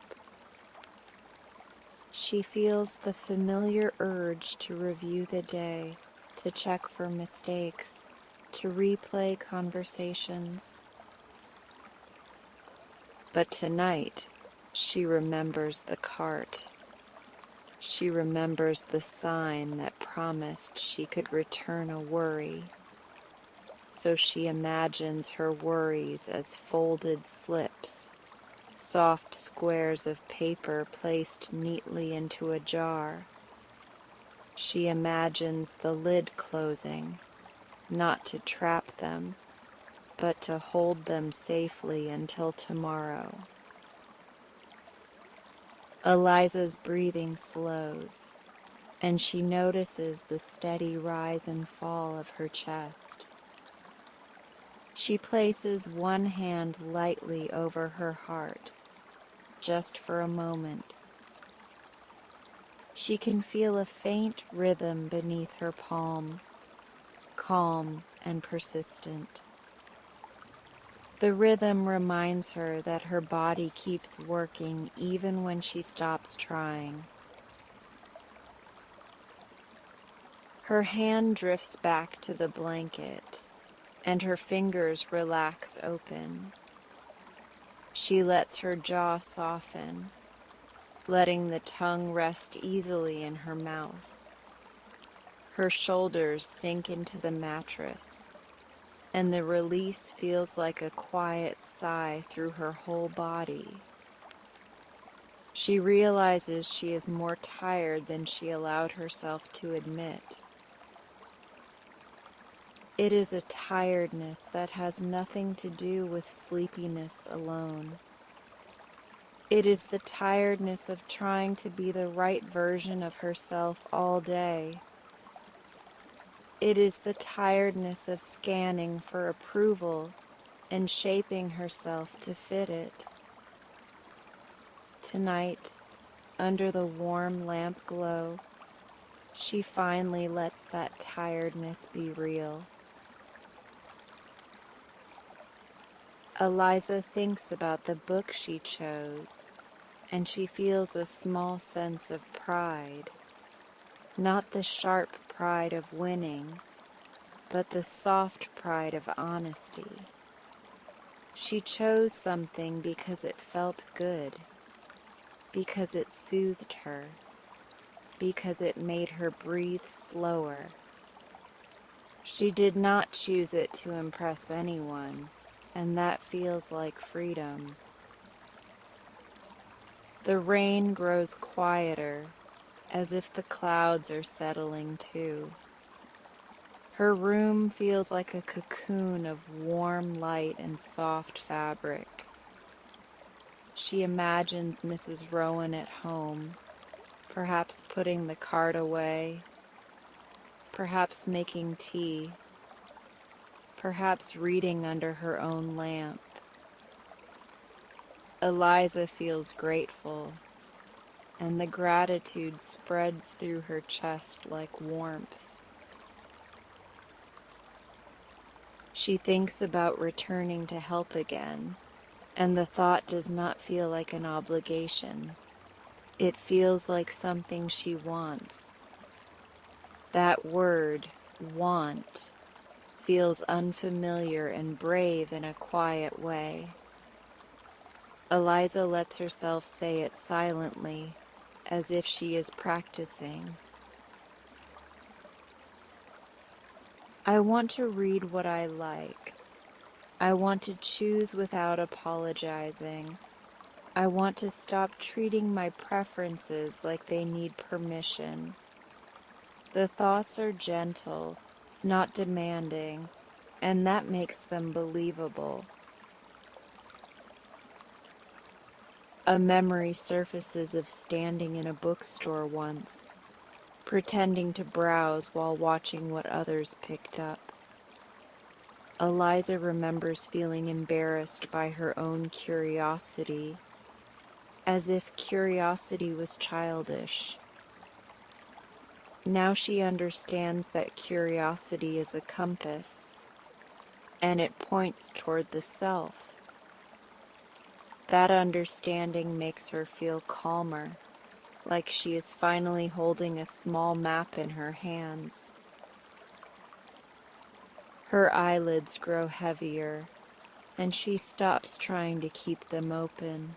She feels the familiar urge to review the day, to check for mistakes, to replay conversations. But tonight, she remembers the cart. She remembers the sign that promised she could return a worry. So she imagines her worries as folded slips, soft squares of paper placed neatly into a jar. She imagines the lid closing, not to trap them, but to hold them safely until tomorrow. Eliza's breathing slows, and she notices the steady rise and fall of her chest. She places one hand lightly over her heart, just for a moment. She can feel a faint rhythm beneath her palm, calm and persistent. The rhythm reminds her that her body keeps working even when she stops trying. Her hand drifts back to the blanket, and her fingers relax open. She lets her jaw soften, letting the tongue rest easily in her mouth. Her shoulders sink into the mattress, and the release feels like a quiet sigh through her whole body. She realizes she is more tired than she allowed herself to admit. It is a tiredness that has nothing to do with sleepiness alone. It is the tiredness of trying to be the right version of herself all day. It is the tiredness of scanning for approval and shaping herself to fit it. Tonight, under the warm lamp glow, she finally lets that tiredness be real. Eliza thinks about the book she chose, and she feels a small sense of pride. Not the sharp pride of winning, but the soft pride of honesty. She chose something because it felt good, because it soothed her, because it made her breathe slower. She did not choose it to impress anyone, and that feels like freedom. The rain grows quieter, as if the clouds are settling too. Her room feels like a cocoon of warm light and soft fabric. She imagines Mrs. Rowan at home, perhaps putting the cart away, perhaps making tea, perhaps reading under her own lamp. Eliza feels grateful, and the gratitude spreads through her chest like warmth. She thinks about returning to help again, and the thought does not feel like an obligation. It feels like something she wants. That word, want, feels unfamiliar and brave in a quiet way. Eliza lets herself say it silently, as if she is practicing. I want to read what I like. I want to choose without apologizing. I want to stop treating my preferences like they need permission. The thoughts are gentle, not demanding, and that makes them believable. A memory surfaces of standing in a bookstore once, pretending to browse while watching what others picked up. Eliza remembers feeling embarrassed by her own curiosity, as if curiosity was childish. Now she understands that curiosity is a compass, and it points toward the self. That understanding makes her feel calmer, like she is finally holding a small map in her hands. Her eyelids grow heavier, and she stops trying to keep them open.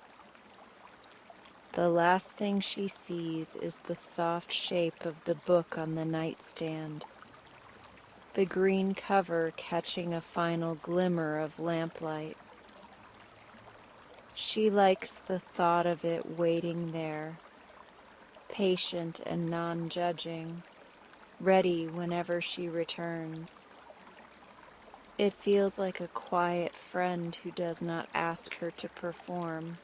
The last thing she sees is the soft shape of the book on the nightstand, the green cover catching a final glimmer of lamplight. She likes the thought of it waiting there, patient and non-judging, ready whenever she returns. It feels like a quiet friend who does not ask her to perform.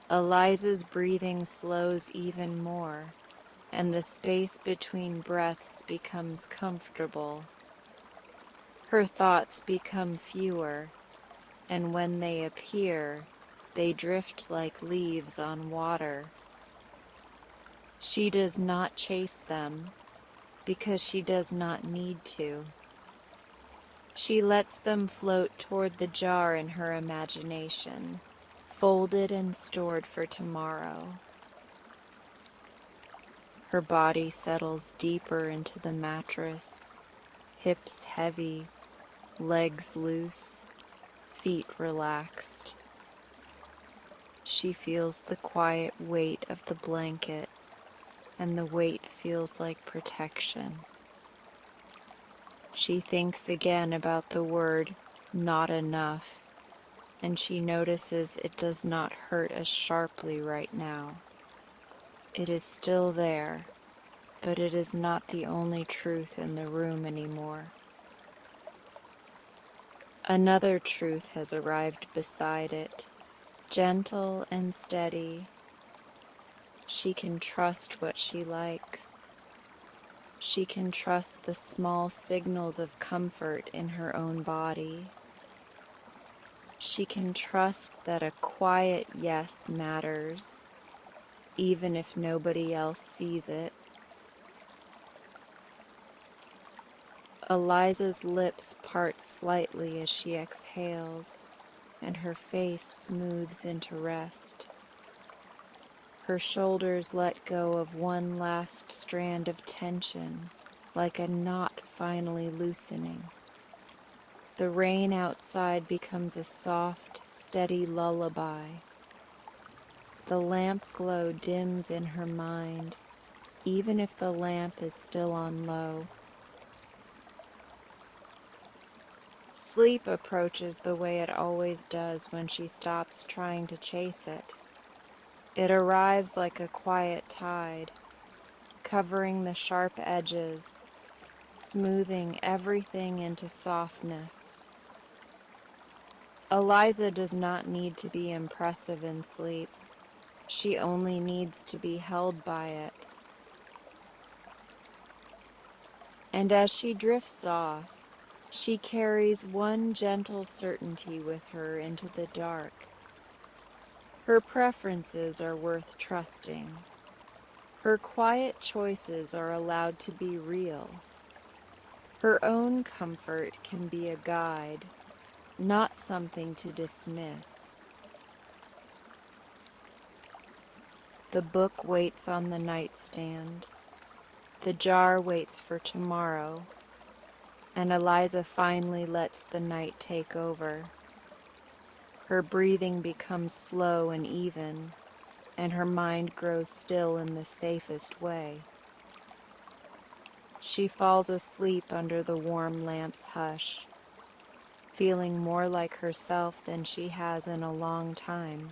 Eliza's breathing slows even more, and the space between breaths becomes comfortable. Her thoughts become fewer, and when they appear, they drift like leaves on water. She does not chase them, because she does not need to. She lets them float toward the jar in her imagination, folded and stored for tomorrow. Her body settles deeper into the mattress, hips heavy, legs loose, feet relaxed. She feels the quiet weight of the blanket, and the weight feels like protection. She thinks again about the word not enough, and she notices it does not hurt as sharply right now. It is still there, but it is not the only truth in the room anymore. Another truth has arrived beside it, gentle and steady. She can trust what she likes. She can trust the small signals of comfort in her own body. She can trust that a quiet yes matters, even if nobody else sees it. Eliza's lips part slightly as she exhales, and her face smooths into rest. Her shoulders let go of one last strand of tension, like a knot finally loosening. The rain outside becomes a soft, steady lullaby. The lamp glow dims in her mind, even if the lamp is still on low. Sleep approaches the way it always does when she stops trying to chase it. It arrives like a quiet tide, covering the sharp edges, smoothing everything into softness. Eliza does not need to be impressive in sleep. She only needs to be held by it. And as she drifts off, she carries one gentle certainty with her into the dark. Her preferences are worth trusting. Her quiet choices are allowed to be real. Her own comfort can be a guide, not something to dismiss. The book waits on the nightstand. The jar waits for tomorrow. And Eliza finally lets the night take over. Her breathing becomes slow and even, and her mind grows still in the safest way. She falls asleep under the warm lamp's hush, feeling more like herself than she has in a long time.